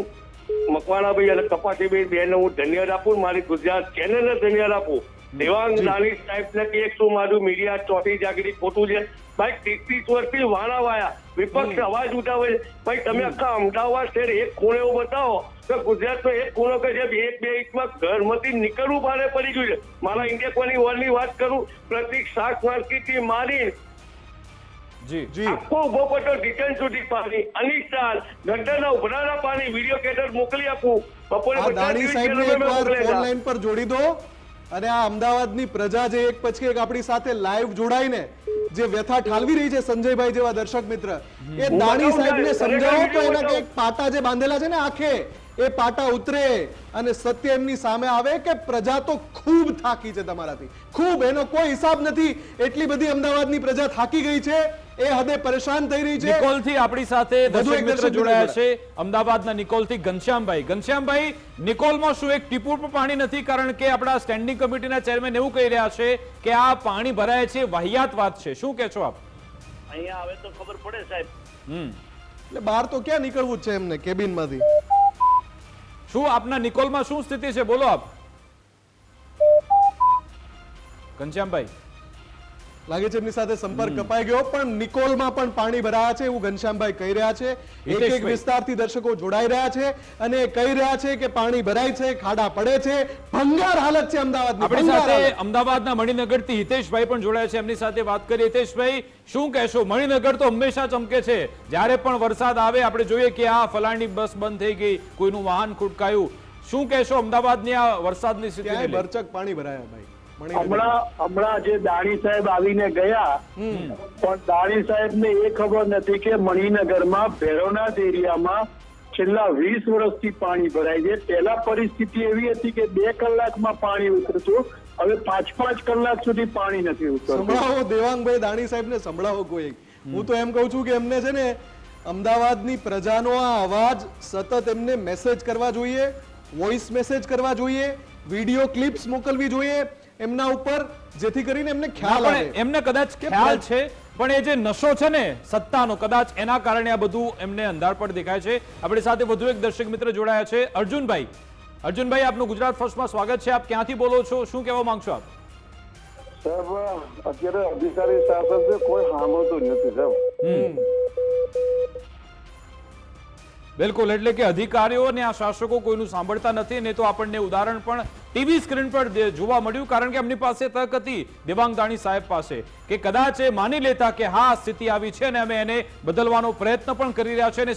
મકવાણાભાઈ અને કપાટીભાઈ બેન હું ધન્યવાદ આપું, મારી ગુજરાત ચેનલને ધન્યવાદ આપું. દેવાંગ દાણી સાહેબને કે એક શું મારું મીડિયા ચોથી જાગરી ખોટું છે. ભાઈ 30 વર્ષથી વાણા વાયા વિપક્ષ અવાજ ઉઠાવે છે. ભાઈ તમે આખા અમદાવાદ શહેર એક ખૂણે એવું બતાવો તો ગુજરાતનો એક ખૂણો કે જે 1-2 ઇંચમાં ઘરમાંથી નીકળવું ભારે પડી ગયું છે. મારા ઇન્ડિયા કોની વર્લ્ડની વાત કરું, પ્રતિક શાક માર્કેટથી મારી જી જી આખો ઉભો પટ્ટો ડિટેન સુધી પાણી, અનિષ્ટાન ગટરના ઉભરાના પાણી વિડીયો કેટર મોકલી આપું. બપોરે આ 50 દાણી દિવસ સાહેબને મેં એકવાર મોકલેલા. ફોન લાઈન પર જોડી દો અને આ અમદાવાદની પ્રજા જે એક પછી એક આપણી સાથે લાઈવ જોડાઈને જે વ્યથા ઠાલવી રહી છે, સંજયભાઈ જેવા દર્શક મિત્ર, એ દાણી સાહેબને સમજાવો તો એના કંઈક પાટા જે બાંધેલા છે ને આખે એ પાટા ઉતરે અને સત્ય એમની સામે આવે કે પ્રજા તો ખૂબ થાકી છે તમારાથી, ખૂબ, એનો કોઈ હિસાબ નથી. એટલી બધી અમદાવાદની પ્રજા થાકી ગઈ છે, એ હદે પરેશાન થઈ રહી છે. નિકોલથી આપણી સાથે વધુ દર્શક એક મિત્ર દર્શક જોડાયા મિત્ર છે અમદાવાદના નિકોલથી ઘનશ્યામભાઈ. ઘનશ્યામભાઈ, નિકોલમાં શું એક ટીપું પણ પાણી નથી? કારણ કે આપણા સ્ટેન્ડિંગ કમિટીના ચેરમેન એવું કહી રહ્યા છે કે આ પાણી ભરાય છે, વાહિયાત વાત છે. શું કહે છો આપ? અહીંયા આવે તો ખબર પડે સાહેબ. એટલે બહાર તો ક્યાં નીકળવું જ છે એમને કેબિનમાંથી? શું આપના નિકોલમાં શું સ્થિતિ છે, બોલો આપ. ઘનશ્યામભાઈ, લાગે છે એમની સાથે સંપર્ક કપાઈ ગયો, પણ નિકોલમાં પણ પાણી ભરાયા છે એવું ઘનશ્યામભાઈ કહી રહ્યા છે. એક એક વિસ્તારથી દર્શકો જોડાઈ રહ્યા છે અને કહી રહ્યા છે કે પાણી ભરાય છે, ખાડા પડે છે, ભંગાર હાલત છે અમદાવાદની. આપણી ભંગાર સાથે હાલત. અમદાવાદના મણિનગરથી હિતેશભાઈ પણ જોડાયા છે, એમની સાથે વાત કરીએ. હિતેશભાઈ, શું કહેશો? મણિનગર તો હંમેશા ચમકે છે, જ્યારે પણ વરસાદ આવે આપણે જોઈએ કે આ ફલાણી બસ બંધ થઈ ગઈ, કોઈનું વાહન ખૂટકાયું. શું કહેશો અમદાવાદની આ વરસાદની સ્થિતિ? ક્યાંય ભરચક પાણી ભરાયા ભાઈ મણિનગર. હમણાં જે દાણી સાહેબ આવીને ગયા, પણ દાણી સાહેબને એ ખબર નથી કે મણિનગરમાં ભૈરવનાથ એરિયામાં છેલ્લા 20 વર્ષથી પાણી ભરાય છે. પહેલા પરિસ્થિતિ એવી હતી કે 2 કલાકમાં પાણી ઉતરતું, હવે 5-5 કલાક સુધી પાણી નથી ઉતરતું. સંભળાવો દેવાંગભાઈ દાણી સાહેબને, સંભળાવો કોઈ. હું તો એમ કહું છું કે એમને છે ને અમદાવાદની પ્રજાનો આ અવાજ સતત એમને મેસેજ કરવા જોઈએ, વોઇસ મેસેજ કરવા જોઈએ, વિડીયો ક્લિપ્સ મોકલવી જોઈએ એમના ઉપર, જેથી કરીને એમને ખ્યાલ આવે. એમને કદાચ ખ્યાલ છે, પણ એ જે નશો છે ને સત્તાનો, કદાચ એના કારણે આ બધું એમને અંધારપટ દેખાય છે. આપણી સાથે વધુ એક દર્શક મિત્ર જોડાયા છે, અર્જુનભાઈ. અર્જુનભાઈ, આપનું ગુજરાત ફર્સ્ટમાં સ્વાગત છે. આપ ક્યાંથી બોલો છો, શું કહેવા માંગશો આપ? સાહેબ અત્યારે અધિકારી શાસન કોઈ સાંભળતું નથી સાહેબ. બિલકુલ, એટલે કે અધિકારીઓ અને આ શાસકો કોઈનું સાંભળતા નથી. ને તો આપણને ઉદાહરણ પણ ટીવી સ્ક્રીન પર જોવા મળ્યું, કારણ કે એમની પાસે તક હતી દેવાંગ દાણી સાહેબ પાસે કે કદાચ એ માની લેતા કે હા સ્થિતિ આવી છે અને અમે એને બદલવાનો પ્રયત્ન પણ કરી રહ્યા છે, એને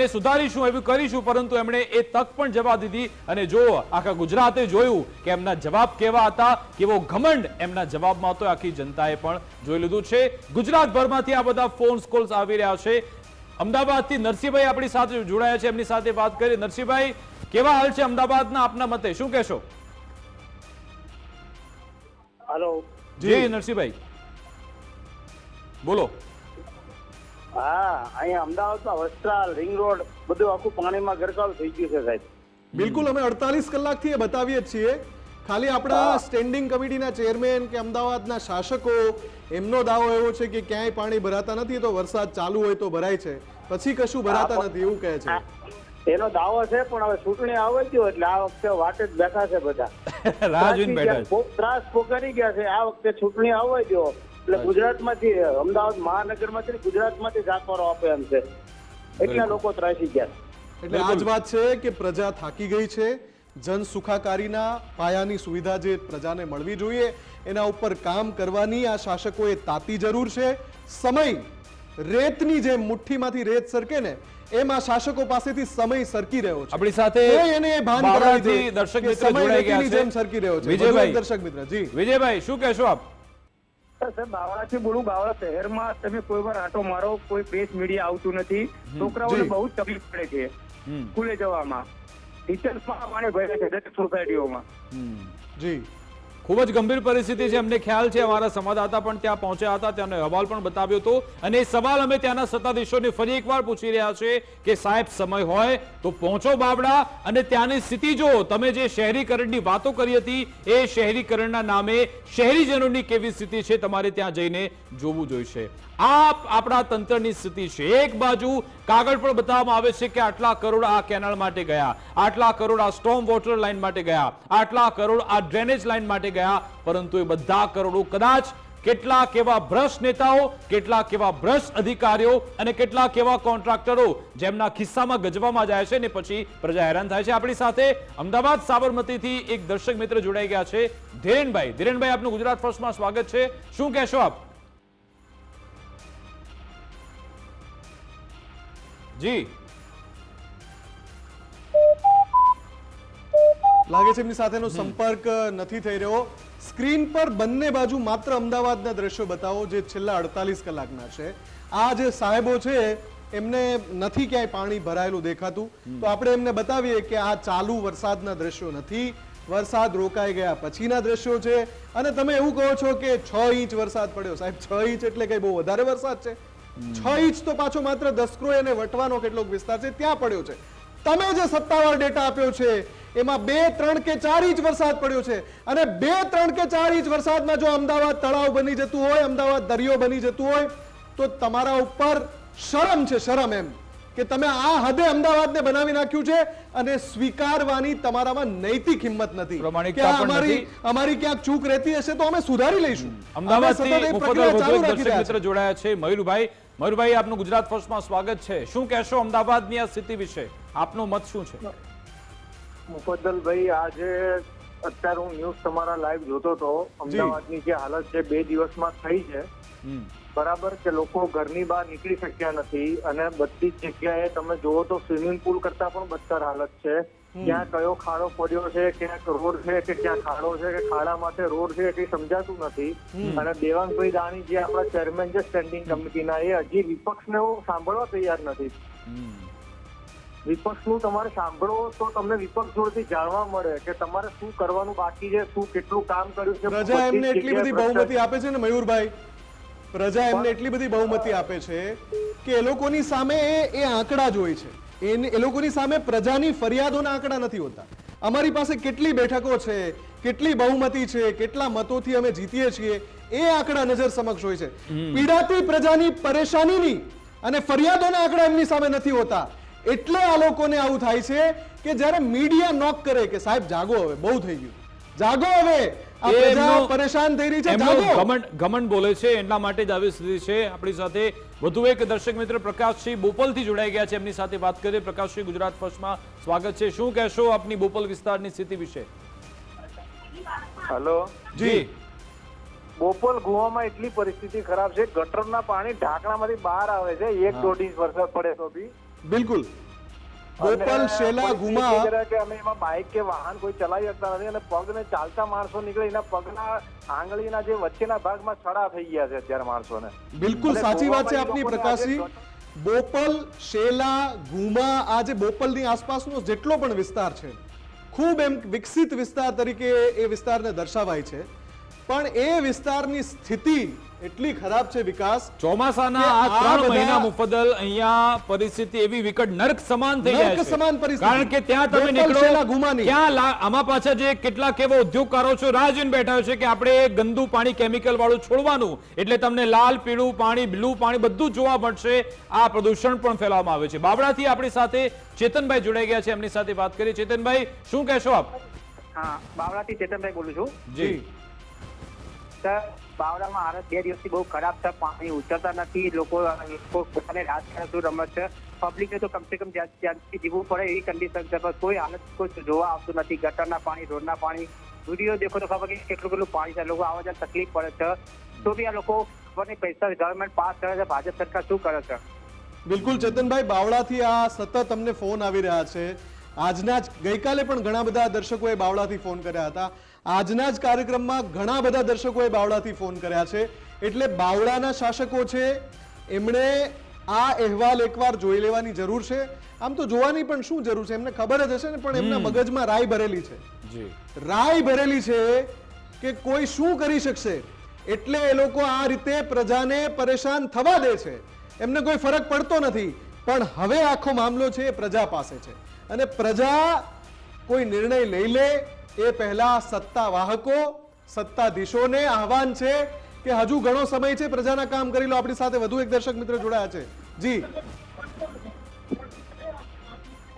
સુધારીશું એવું કરીશું. પરંતુ એમણે એ તક પણ જવા દીધી અને જો આખા ગુજરાતે જોયું કે એમના જવાબ કેવા હતા, કેવો ઘમંડ એમના જવાબમાં હતો, આખી જનતાએ પણ જોઈ લીધું છે. ગુજરાતભરમાંથી આ બધા ફોન કોલ્સ આવી રહ્યા છે. અમદાવાદથી નરસિંહભાઈ આપણી સાથે જોડાયા છે, એમની સાથે વાત કરી. નરસિંહભાઈ, કેવા હાલ છે અમદાવાદના, આપના મતે શું કહેશો? હેલો. જી નરસિંહભાઈ, બોલો. હા, અહીંયા અમદાવાદમાં વસ્ત્રાલ, રિંગ રોડ બધું આખું પાણીમાં ગરકાવ થઈ ગયું છે સાહેબ. બિલકુલ, અમે 48 કલાકથી એ બતાવીએ જ છીએ. ખાલી આપણા સ્ટેન્ડિંગ કમિટીના ચેરમેન કે અમદાવાદના શાસકો, એમનો દાવો એવો છે કે ક્યાંય પાણી ભરાતા નથી, તો વરસાદ ચાલુ હોય તો ભરાય છે, પછી કશું ભરાતા નથી એવું કહે છે. એનો દાવો છે, પણ હવે ચૂંટણી આવે ગયો એટલે આ વખતે વાટે જ બેઠા છે બધા. રાહ જોઈને બેઠા છે. ત્રાસ પોકારી ગયા છે. આ વખતે ચૂંટણી આવવા ગયો એટલે ગુજરાતમાંથી, અમદાવાદ મહાનગરમાંથી, ગુજરાતમાંથી જાતવારો આપે એમ છે. એટલા લોકો ત્રાસી ગયા છે. એટલે આ જ વાત છે કે પ્રજા થાકી ગઈ છે. જન સુખાકારીના પાયાની સુવિધા જે પ્રજાને મળવી જોઈએ એના ઉપર કામ કરવાની આ શાસકોએ તાતી જરૂર છે. સમય રેતની જેમ મુઠ્ઠીમાંથી રેત સરકે ને એમ આ શાસકો પાસેથી સમય સરકી રહ્યો છે. આપણી સાથે કોઈ એને એ ભાન કરાવી દે બાવળાથી દર્શક કે મિત્ર સમય જોડાઈ ગયા રેતીની છે. જેમ સરકી રહ્યો છે. વિજયભાઈ. વધુ એક દર્શક મિત્ર જી. વિજયભાઈ, શું કહેશો આપ? સાહેબ, બાવળાથી બોલું. બાવળા શહેરમાં તમે કોઈ વાર આંટો મારો, કોઈ પ્રેસ મીડિયા આવતું નથી. છોકરાઓને જી. બહુ તકલીફ પડે છે સ્કૂલે જવામાં. ટીચર્સમાં પાણી ભરે છે દરેક સોસાયટીઓમાં. જી ખૂબ જ ગંભીર પરિસ્થિતિ છે, અમને ખ્યાલ છે. અમારા સંવાદદાતા પણ ત્યાં પહોંચ્યા હતા, ત્યાંનો અહેવાલ પણ બતાવ્યો હતો. અને એ સવાલ અમે ત્યાંના સત્તાધીશોને ફરી એકવાર પૂછી રહ્યા છે કે સાહેબ, સમય હોય તો પહોંચો બાવળા અને ત્યાંની સ્થિતિ જો. તમે જે શહેરીકરણની વાતો કરી હતી એ શહેરીકરણના નામે શહેરીજનોની કેવી સ્થિતિ છે તમારે ત્યાં જઈને જોવું જોઈશે. આપણા તંત્રની સ્થિતિ છે. એક બાજુ કાગળ પર બતાવવામાં આવે છે કે આટલા કરોડ આ કેનાલ માટે ગયા, આટલા કરોડ આ સ્ટોર્મ વોટર લાઇન માટે ગયા, આટલા કરોડ આ ડ્રેનેજ લાઇન માટે ગયા, પરંતુ એ બધા કરોડો કદાચ કેટલાક એવા ભ્રષ્ટ નેતાઓ, કેટલાક એવા ભ્રષ્ટ અધિકારીઓ અને કેટલાક એવા કોન્ટ્રાક્ટરો જેમના ખિસ્સામાં ગજવામાં જાય છે ને પછી પ્રજા હેરાન થાય છે. આપણી સાથે અમદાવાદ સાબરમતીથી એક દર્શક મિત્ર જોડાઈ ગયા છે, ધીરેનભાઈ. ધીરેનભાઈ, આપનું ગુજરાત ફર્સ્ટમાં સ્વાગત છે. શું કહેશો આપ? જી. લાગે છે એમની સાથેનો સંપર્ક નથી થઈ રહ્યો. સ્ક્રીન પર બંને બાજુ માત્ર અમદાવાદના દ્રશ્યો બતાવો જે છેલ્લા 48 કલાકના છે. આ જે સાહેબો છે એમને નથી ક્યાંય પાણી ભરાયેલું દેખાતું, તો આપણે એમને બતાવીએ કે આ ચાલુ વરસાદના દ્રશ્યો નથી, વરસાદ રોકાઈ ગયા પછીના દ્રશ્યો છે. અને તમે એવું કહો છો કે 6 ઇંચ વરસાદ પડ્યો. સાહેબ, 6 ઇંચ એટલે કઈ બહુ વધારે વરસાદ છે? 6 ઇંચ તો પાછો માત્ર દસક્રોય અને વટવાનો કેટલોક વિસ્તાર છે ત્યાં પડ્યો છે. તમે જે સત્તાવાર ડેટા આપ્યો છે એમાં 2, 3 કે 4 ઇંચ વરસાદ પડ્યો છે. અને 2, 3 કે 4 ઇંચ વરસાદમાં જો અમદાવાદ તળાવ બની જતું હોય, અમદાવાદ દરિયો બની જતું હોય, તો તમારા ઉપર શરમ છે, શરમ એમ કે તમે આ હદે અમદાવાદને બનાવી નાખ્યું છે અને સ્વીકારવાની તમારામાં નૈતિક હિંમત નથી. પ્રમાણિકતા પણ નથી. અમારી ક્યાંક ચૂક રહેતી હશે તો અમે સુધારી લઈશું. અમદાવાદથી મુફદ્દલ વધુ એક દર્શક મિત્ર જોડાયા છે, મયુરભાઈ. મયુરભાઈ, આપનું ગુજરાત ફર્સ્ટમાં સ્વાગત છે. શું કહેશો અમદાવાદની આ સ્થિતિ વિશે? આપનો મત શું છે? મુફદ્દલભાઈ, આજે અત્યારે હું ન્યૂઝ તમારા લાઈવ જોતો હતો. અમદાવાદની જે હાલત છે 2 દિવસમાં થઈ છે, બરાબર, કે લોકો ઘરની બહાર નીકળી શક્યા નથી. અને બધી જ જગ્યાએ તમે જુઓ તો સ્વિમિંગ પુલ કરતા પણ બદતર હાલત છે. ક્યાં કયો ખાડો પડ્યો છે, ક્યાંક રોડ છે કે ક્યાં ખાડો છે કે ખાડા માટે રોડ છે, કઈ સમજાતું નથી. અને દેવાંગભાઈ દાણી જે આપણા ચેરમેન છે સ્ટેન્ડિંગ કમિટીના, એ હજી વિપક્ષને સાંભળવા તૈયાર નથી. વિપક્ષનું તમારે સાંભળો તો તમને વિપક્ષ જોડેથી જાણવા મળે કે તમારે શું કરવાનું બાકી છે, શું કેટલું કામ કર્યું છે. પ્રજા એમને એટલી બધી બહુમતી આપે છે ને મયુરભાઈ, પ્રજા એમને એટલી બધી બહુમતી આપે છે કે એ લોકોની સામે એ આંકડા જ હોય છે. એ લોકોની સામે પ્રજાની ફરિયાદોના આંકડા નથી હોતા. અમારી પાસે કેટલી બેઠકો છે, કેટલી બહુમતી છે, કેટલા મતોથી અમે જીતીએ છીએ, એ આંકડા નજર સમક્ષ હોય છે. પીડાતી પ્રજાની પરેશાનીની અને ફરિયાદોના આંકડા એમની સામે નથી હોતા. એટલે આ લોકોને આવું થાય છે કે જ્યારે મીડિયા નોક કરે કે સાહેબ જાગો, હવે બહુ થઈ ગયું, જાગો, હવે આ પ્રજા પરેશાન થઈ રહી છે, જાગો. ઘમંડ બોલે છે, એટલા માટે જ આવી સ્થિતિ છે. આપણી સાથે વધુ એક દર્શક મિત્ર પ્રકાશસિંહ બોપલથી જોડાઈ ગયા છે, એમની સાથે વાત કરીએ. પ્રકાશસિંહ, ગુજરાત ફર્સ્ટમાં સ્વાગત છે. શું કહેશો આપની બોપલ વિસ્તારની સ્થિતિ વિશે? હેલો જી. બોપલ ગુવામાં એટલી પરિસ્થિતિ ખરાબ છે, ગટરના પાણી ઢાંકણામાંથી બહાર આવે છે. 1-1.5 ઇંચ વરસાદ પડે તો બી. બિલકુલ. બોપલ, શેલા, ગુમા, કે અમે એમાં બાઇક કે વાહન કોઈ ચલાવી શકતા નથી અને પગને ચાલતા માણસો નીકળે એના પગના આંગળીના જે વચ્ચેના ભાગમાં છડા થઈ ગયા છે અત્યારે માણસોને. બિલકુલ સાચી વાત છે આપની પ્રકાશી. બોપલ, શેલા, ગુમા, આ જે બોપલની આસપાસનો જેટલો પણ વિસ્તાર છે ખૂબ એમ વિકસિત વિસ્તાર તરીકે એ વિસ્તારને દર્શાવાય છે. પણ એ વિસ્તારની સ્થિતિ એટલી ખરાબ છે વિકાસ, ચોમાસાના કે આ આ 3 બધા- મહિના મુફદ્દલ અહીંયા પરિસ્થિતિ એવી વિકટ નર્ક સમાન થઈ જાય નર્ક છે. સમાન પરિસ્થિતિ. કારણ કે ત્યાં તમે બેપલ શેલા નીકળો ગુમાની. ત્યાં આમાં પાછા જે કેટલાક એવા ઉદ્યોગકારો છો રાહ જોઈને બેઠા છે કે આપણે ગંદુ પાણી કેમિકલ વાળું છોડવાનું, એટલે તમને લાલ પીળું પાણી બ્લુ પાણી બધું જોવા મળશે. આ પ્રદૂષણ પણ ફેલાવવામાં આવે છે. બાવળાથી આપણી સાથે ચેતનભાઈ જોડાઈ ગયા છે, એમની સાથે વાત કરીએ. ચેતનભાઈ, શું કહેશો આપ? હા, બાવળાથી ચેતનભાઈ બોલું છું. જી. સર, બાવળામાં હાલત 2 દિવસથી બહુ ખરાબ છે. પાણી ઉતરતા નથી. લોકો પોતાને રાજકારણ રમે છે. પબ્લિકને તો કમસે કમ ત્યાંથી જીવવું પડે એવી કન્ડિશન છે, પણ કોઈ હાલત કોઈ જોવા આવતું નથી. ગટરના પાણી, રોડના પાણી, વિડીયો દેખો તો ખબર કે કેટલું પાણી છે. લોકો આવવા જવા તકલીફ પડે છે. તો બી આ લોકો પૈસા ગવર્મેન્ટ પાસ કરે છે. ભાજપ સરકાર શું કરે છે? બિલકુલ ચેતનભાઈ, બાવળાથી આ સતત અમને ફોન આવી રહ્યા છે. આજના જ ગઈકાલે પણ ઘણા બધા દર્શકોએ બાવળાથી ફોન કર્યા હતા. આજના જ કાર્યક્રમમાં ઘણા બધા દર્શકોએ બાવળાથી ફોન કર્યા છે. એટલે બાવળાના શાસકો છે, એમણે આ અહેવાલ એકવાર જોઈ લેવાની જરૂર છે. આમ તો જોવાની પણ શું જરૂર છે, એમને ખબર જ હશે ને, પણ એમના મગજમાં રાય ભરેલી છે. જી. રાય ભરેલી છે કે કોઈ શું કરી શકશે, એટલે એ લોકો આ રીતે પ્રજાને પરેશાન થવા દે છે. એમને કોઈ ફરક પડતો નથી. પણ હવે આખો મામલો છે એ પ્રજા પાસે છે, અને પ્રજા કોઈ નિર્ણય લઈ લે એ પહેલા સત્તાવાહકો, સત્તાધીશોને આહવાન છે કે હજુ ઘણો સમય છે, પ્રજાના કામ કરી લો. આપણી સાથે વધુ એક દર્શક મિત્ર જોડાયા છે. જી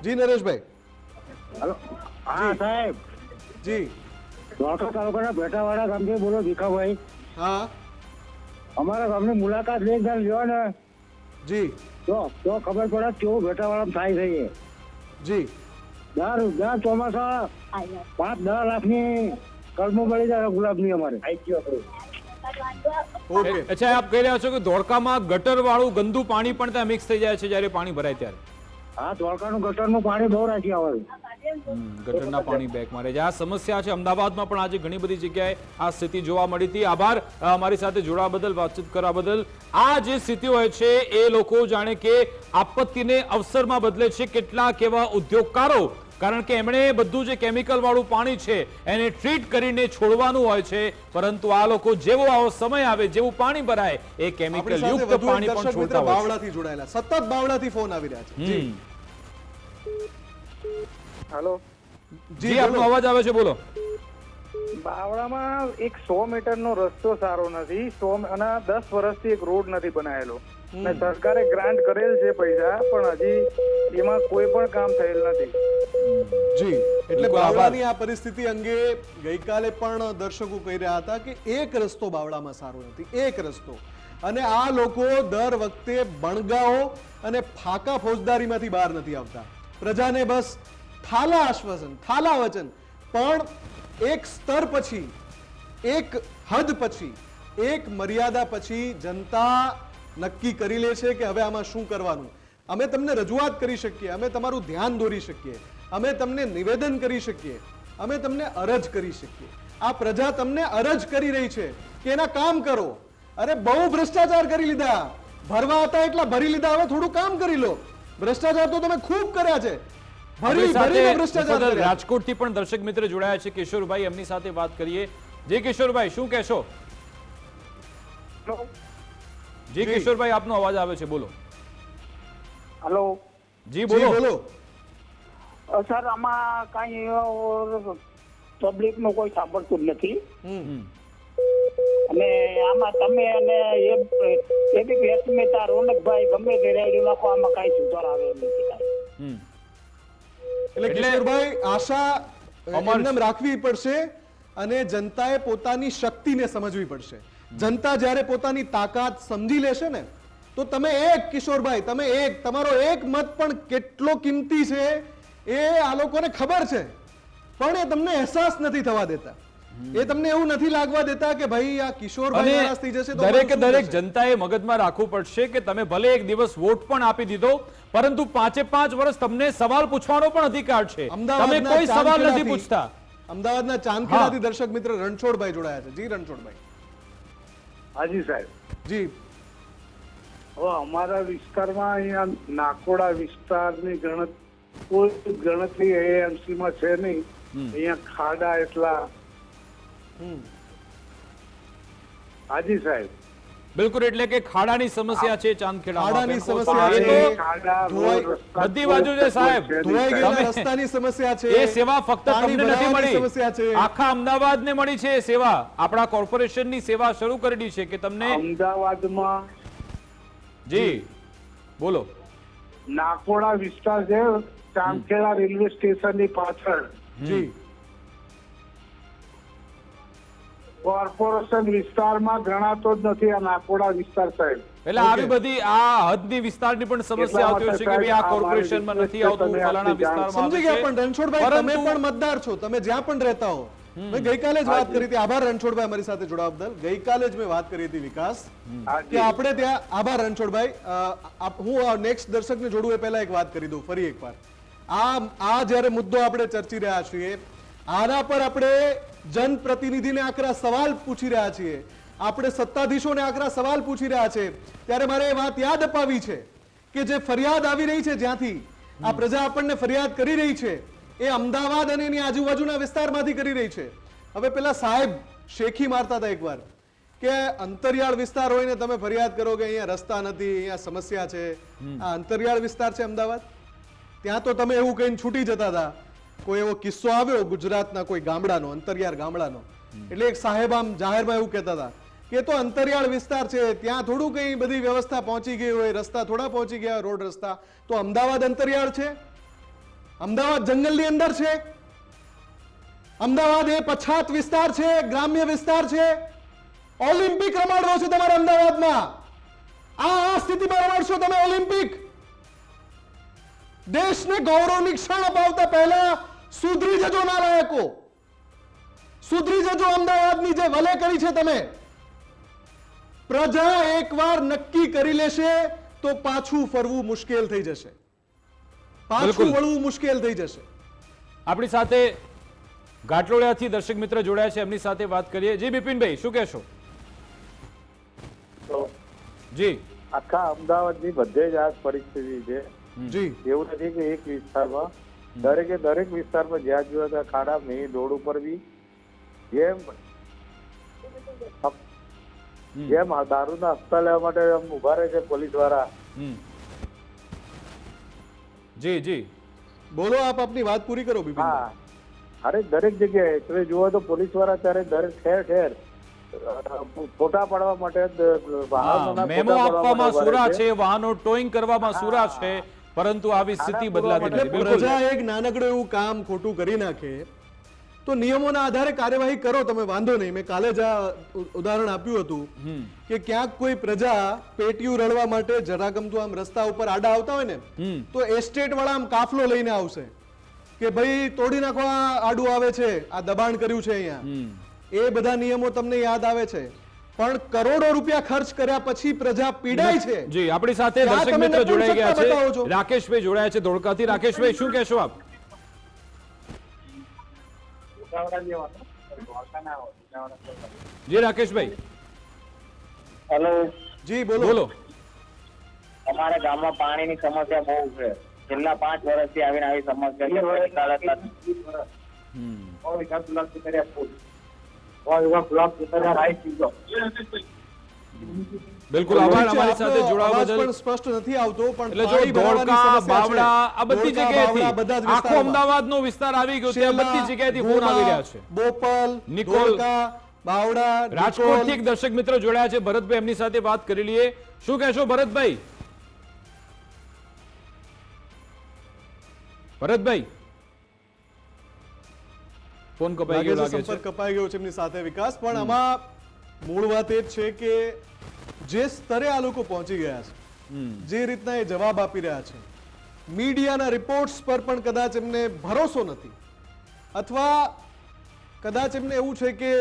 જી નરેશભાઈ. હેલો. હા સાહેબ, જી. દ્વારકા તાલુકાના ભેટાવાડા ગામથી બોલો, ભીખાભાઈ. હા અમારા ગામની મુલાકાત લઈ લ્યો ને, જી તો ખબર પડે કેવું ભેટાવાડામાં થાય છે. જી. દર ચોમાસા 5-10 લાખની કલમો મળી જાય ગુલાબની અમારે. ઓકે. અચ્છા, આપ કહી રહ્યા છો કે ધોળકામાં ગટર વાળું ગંદુ પાણી પણ ત્યાં મિક્સ થઈ જાય છે જ્યારે પાણી ભરાય ત્યારે? હા, દ્વારકાનું ગટરનું પાણી બહુ રાખી આવે. ગટરના પાણી બેક મારે છે. આ સમસ્યા છે. અમદાવાદમાં પણ આજે ઘણી બધી જગ્યાએ આ સ્થિતિ જોવા મળી હતી. આભાર અમારી સાથે જોડાવા બદલ, વાતચીત કરવા બદલ. આ જે સ્થિતિ હોય છે એ લોકો જાણે કે આપત્તિને અવસરમાં બદલે છે કેટલાક એવા ઉદ્યોગકારો, કારણ કે એમણે બધું જે કેમિકલ વાળું પાણી છે એને ટ્રીટ કરીને છોડવાનું હોય છે, પરંતુ આ લોકો જેવો આવો સમય આવે, જેવું પાણી ભરાય એ કેમિકલ યુક્ત પાણી પણ છોડતા હોય છે. બાવળાથી જોડાયેલા, સતત બાવળાથી ફોન આવી રહ્યા છે. જી હેલો. જી, આપનો અવાજ આવે છે, બોલો. બાવળામાં એક 100 મીટરનો રસ્તો સારો નથી. 100 અને 10 વર્ષથી એક રોડ નથી બનાવેલો. અને સરકારે ગ્રાન્ટ કરેલ છે પૈસા, પણ હજી એમાં કોઈ પણ કામ થયેલ નથી. જી. એટલે બાવળાની આ પરિસ્થિતિ અંગે ગઈકાલે પણ દર્શકો કહી રહ્યા હતા કે એક રસ્તો બાવળામાં સારો નથી, એક રસ્તો. અને આ લોકો દર વખતે બણગાઓ અને ફાકા ફોજદારીમાંથી બહાર નથી આવતા. પ્રજાને બસ થાલા આશ્વાસન, થાલા વચન, પણ એક સ્તર પછી, એક હદ પછી, એક મર્યાદા પછી જનતા નક્કી કરી લે છે કે હવે આમાં શું કરવાનું. અમે તમને રજૂઆત કરી શકીએ, અમે તમારું ધ્યાન દોરી શકીએ, અમે તમને નિવેદન કરી શકીએ, અમે તમને અરજ કરી શકીએ. આ પ્રજા તમને અરજ કરી રહી છે કે એના કામ કરો. અરે બહુ ભ્રષ્ટાચાર કરી લીધા, ભરવા હતા એટલા ભરી લીધા, હવે થોડું કામ કરી લો. ભ્રષ્ટાચાર તો તમે ખૂબ કર્યા છે, રાજકોટથી પણ દર્શક મિત્ર જોડાયા છે, કિશોરભાઈ, એમની સાથે વાત કરીએ. જી કિશોરભાઈ, શું કહેશો? જી કિશોરભાઈ, આપનો અવાજ આવે છે, બોલો. હેલો. જી બોલો. સર, આમાં કઈ પબ્લિક નું કોઈ સાંભળતું જ નથી. અને આમાં તમે અને એબી એસ્ટિમેટર રોનકભાઈ ગમે તે રેડી નાખો, આમાં કઈ સુધાર આવે નથી. એટલે કિશોરભાઈ, આશા એમને રાખવી પડશે અને જનતાએ પોતાની શક્તિને સમજવી પડશે. જનતા જ્યારે પોતાની તાકાત સમજી લેશે ને, તો તમે એક, કિશોરભાઈ, તમે એક, તમારો એક મત પણ કેટલો કિંમતી છે એ આ લોકોને ખબર છે, પણ એ તમને અહેસાસ નથી થવા દેતા. એ તમને એવું નથી લાગવા દેતા કે ભાઈ આ કિશોરભાઈ નારાજ થઈ જશે તો દરેક જનતાએ મગજમાં રાખવું પડશે કે તમે ભલે એક દિવસ વોટ પણ આપી દીધો, પરંતુ 5 વર્ષ તમને સવાલ પૂછવાનો પણ અધિકાર છે. તમે કોઈ સવાલ નથી પૂછતા. અમદાવાદના ચાંદખેડાથી દર્શક મિત્ર રણછોડભાઈ જોડાયા છે. જી રણછોડભાઈ. હાજી સાહેબ. જી. હવે અમારા વિસ્તારમાં અહીંયા નાકોડા વિસ્તારની કોઈ ગણતરી એએમસી માં છે નહીં. અહીંયા ખાડા એટલા હાજી સાહેબ. બિલકુલ, એટલે કે ખાડાની સમસ્યા છે ચાંદખેડામાં. ખાડાની આપે કહો છો. સમસ્યા એ છે, તો ખાડા, ધોવાઈ- રોડ, રસ્તા, બધી બાજુ છે સાહેબ. ધોવાઈ ગયેલા તમે- રસ્તાની સમસ્યા છે, એ સેવા ફક્ત પાણી તમને નથી ભરાવાની સમસ્યા મળી, છે. આખા અમદાવાદને મળી છે એ સેવા. આપણા કોર્પોરેશનની સેવા શરૂ કરેલી છે કે તમને. અમદાવાદમાં જી બોલો. નાકોડા વિસ્તાર છે, ચાંદખેડા રેલવે સ્ટેશનની પાછળ. જી કોર્પોરેશન વિસ્તારમાં ગણાતો જ નથી આ નાકોડા વિસ્તાર સાહેબ. એટલે આવી બધી આ હદની વિસ્તારની પણ સમસ્યા આવતી હોય છે કે ભાઈ આ કોર્પોરેશનમાં નથી આવતું, ફલાણા વિસ્તારમાં સમજી આવે ગયા. છે. પણ રણછોડભાઈ, તમે પરંતુ- પણ મતદાર છો, તમે જ્યાં પણ રહેતા હો. મેં ગઈકાલે જ વાત કરી હતી, આભાર રણછોડભાઈ અમારી સાથે જોડાવા બદલ. ગઈકાલે જ મેં વાત કરી હતી વિકાસ, કે આપણે ત્યાં, આભાર રણછોડભાઈ. હું નેક્સ્ટ દર્શકને જોડું એ પહેલા એક વાત કરી દઉં ફરી એકવાર. આ જ્યારે મુદ્દો આપણે ચર્ચી રહ્યા છીએ, આના પર આપણે જનપ્રતિનિધિને આકરા સવાલ પૂછી રહ્યા છીએ, આપણે સત્તાધીશોને આકરા સવાલ પૂછી રહ્યા છે, ત્યારે મારે એ વાત યાદ અપાવી છે કે જે ફરિયાદ આવી રહી છે, જ્યાંથી આ પ્રજા આપણને ફરિયાદ કરી રહી છે, એ અમદાવાદ અને એની આજુબાજુના વિસ્તારમાંથી કરી રહી છે. હવે પેલા સાહેબ શેખી મારતા હતા એકવાર કે અંતરિયાળ વિસ્તાર હોય ને તમે ફરિયાદ કરો કે અહીંયા રસ્તા નથી, અહીંયા સમસ્યા છે. આ અંતરિયાળ વિસ્તાર છે અમદાવાદ, ત્યાં તો તમે એવું કહીને છૂટી જતા હતા. કોઈ એવો કિસ્સો આવ્યો ગુજરાતના કોઈ ગામડાનો, અંતરિયાળ ગામડાનો, એટલે એક સાહેબ આમ જાહેરમાં એવું કહેતા હતા કે તો અંતરિયાળ વિસ્તાર છે, ત્યાં થોડું કઈ બધી વ્યવસ્થા પહોંચી ગઈ હોય, રસ્તા થોડા પહોંચી ગયા, રોડ રસ્તા. તો અમદાવાદ અંતરિયાળ છે? અમદાવાદ જંગલની અંદર છે? અમદાવાદ એ પછાત વિસ્તાર છે, ગ્રામ્ય વિસ્તાર છે? ઓલિમ્પિક રમાડવો છે તમારે અમદાવાદમાં, આ સ્થિતિમાં રમાડશો તમે ઓલિમ્પિક? દેશને ગૌરવની ક્ષણ અપાવતા પહેલા સુધરી જજો નાલાયકો, સુધરી જજો. અમદાવાદની જે વલે કરી છે તમે, પ્રજા એકવાર નક્કી કરી લેશે તો પાછું ફરવું મુશ્કેલ થઈ જશે, પાછું બિલકુલ. વળવું મુશ્કેલ થઈ જશે. આપણી સાથે ઘાટલોડિયાથી દર્શક મિત્ર જોડાયા છે, એમની સાથે વાત કરીએ. જી બિપિનભાઈ, શું કહેશો? જી આખા અમદાવાદની બધે જ આ પરિસ્થિતિ છે. જી એવું નથી કે એક વિસ્તારમાં, દરેકે દરેક વિસ્તારમાં જ્યાં જોયો ત્યાં ખાડા, મેઇન રોડ ઉપર બી જેમ દારૂના હપ્તા લેવા માટે આમ ઉભા રહે છે પોલીસ વાળા. જી જી બોલો, આપ આપની વાત પૂરી કરો બિપિન. હા, અરે દરેક જગ્યાએ તમે જુઓ તો પોલીસ વાળા ત્યારે દરેક ઠેર ઠેર ફોટા પાડવા માટે, વાહનોના મેમો ફોટા પાડવા આપવામાં માટે સુરા ઉભા રહે છે, વાહનો ટોઈંગ કરવામાં સુરા છે, પરંતુ આવી સ્થિતિ બદલાતી નથી. એટલે બિલકુલ. પ્રજા એક નાનકડું એવું કામ ખોટું કરી નાખે તો નિયમોના આધારે કાર્યવાહી કરો તમે, વાંધો નહીં. મેં કાલે જ આ ઉદાહરણ આપ્યું હતું કે ક્યાંક કોઈ પ્રજા પેટીયું રળવા માટે જરા ગમતું આમ રસ્તા ઉપર આડા આવતા હોય ને, તો એસ્ટેટ વાળા આમ કાફલો લઈને આવશે કે ભાઈ તોડી નાખો, આ આડું આવે છે, આ દબાણ કર્યું છે અહીંયા. એ બધા નિયમો તમને યાદ આવે છે, પણ કરોડો રૂપિયા ખર્ચ કર્યા પછી પ્રજા પીડાય છે. જી આપણી સાથે ત્યાં દર્શક તમે મિત્ર જોડાઈ ગયા નપુંસકતા બતાવો છે. છો. રાકેશભાઈ જોડાયા છે ધોળકાથી. રાકેશભાઈ, શું કહેશો આપ? જી રાકેશભાઈ. હેલો, જી બોલો. બોલો. અમારા ગામમાં પાણીની સમસ્યા બહુ છે. છેલ્લા 5 વર્ષથી આવીને આવી સમસ્યા બિલકુલ આભાર અમારી સાથે આપનો જોડાવા અવાજ બદલ. પણ સ્પષ્ટ નથી આવતો, પણ એટલે જો પાણી ભરાવાની ધોળકા, સમસ્યા છે. બાવળા, આ બધી ધોળકા, બાવળા, જગ્યાએથી બધા જ આખો વિસ્તારમાં. અમદાવાદનો વિસ્તાર આવી ગયો, ત્યાં બધી જગ્યાએથી ફોન આવી રહ્યા છે. બોપલ, નિકોલ, ધોળકા, બાવળા, રાજકોટથી એક દર્શક મિત્ર જોડાયા છે, ભરતભાઈ, એમની સાથે વાત કરી લઈએ. શું કહેશો ભરતભાઈ? ભરતભાઈ, ફોન કપાઈ ગયો લાગે છે. સંપર્ક કપાઈ ગયો છે એમની સાથે વિકાસ. પણ આમાં મૂળ વાત એ જ છે કે જે સ્તરે આ લોકો પહોંચી ગયા છે, જે રીતના એ જવાબ આપી રહ્યા છે, મીડિયાના રિપોર્ટ્સ પર પણ કદાચ એમને ભરોસો નથી, અથવા કદાચ એમને એવું છે કે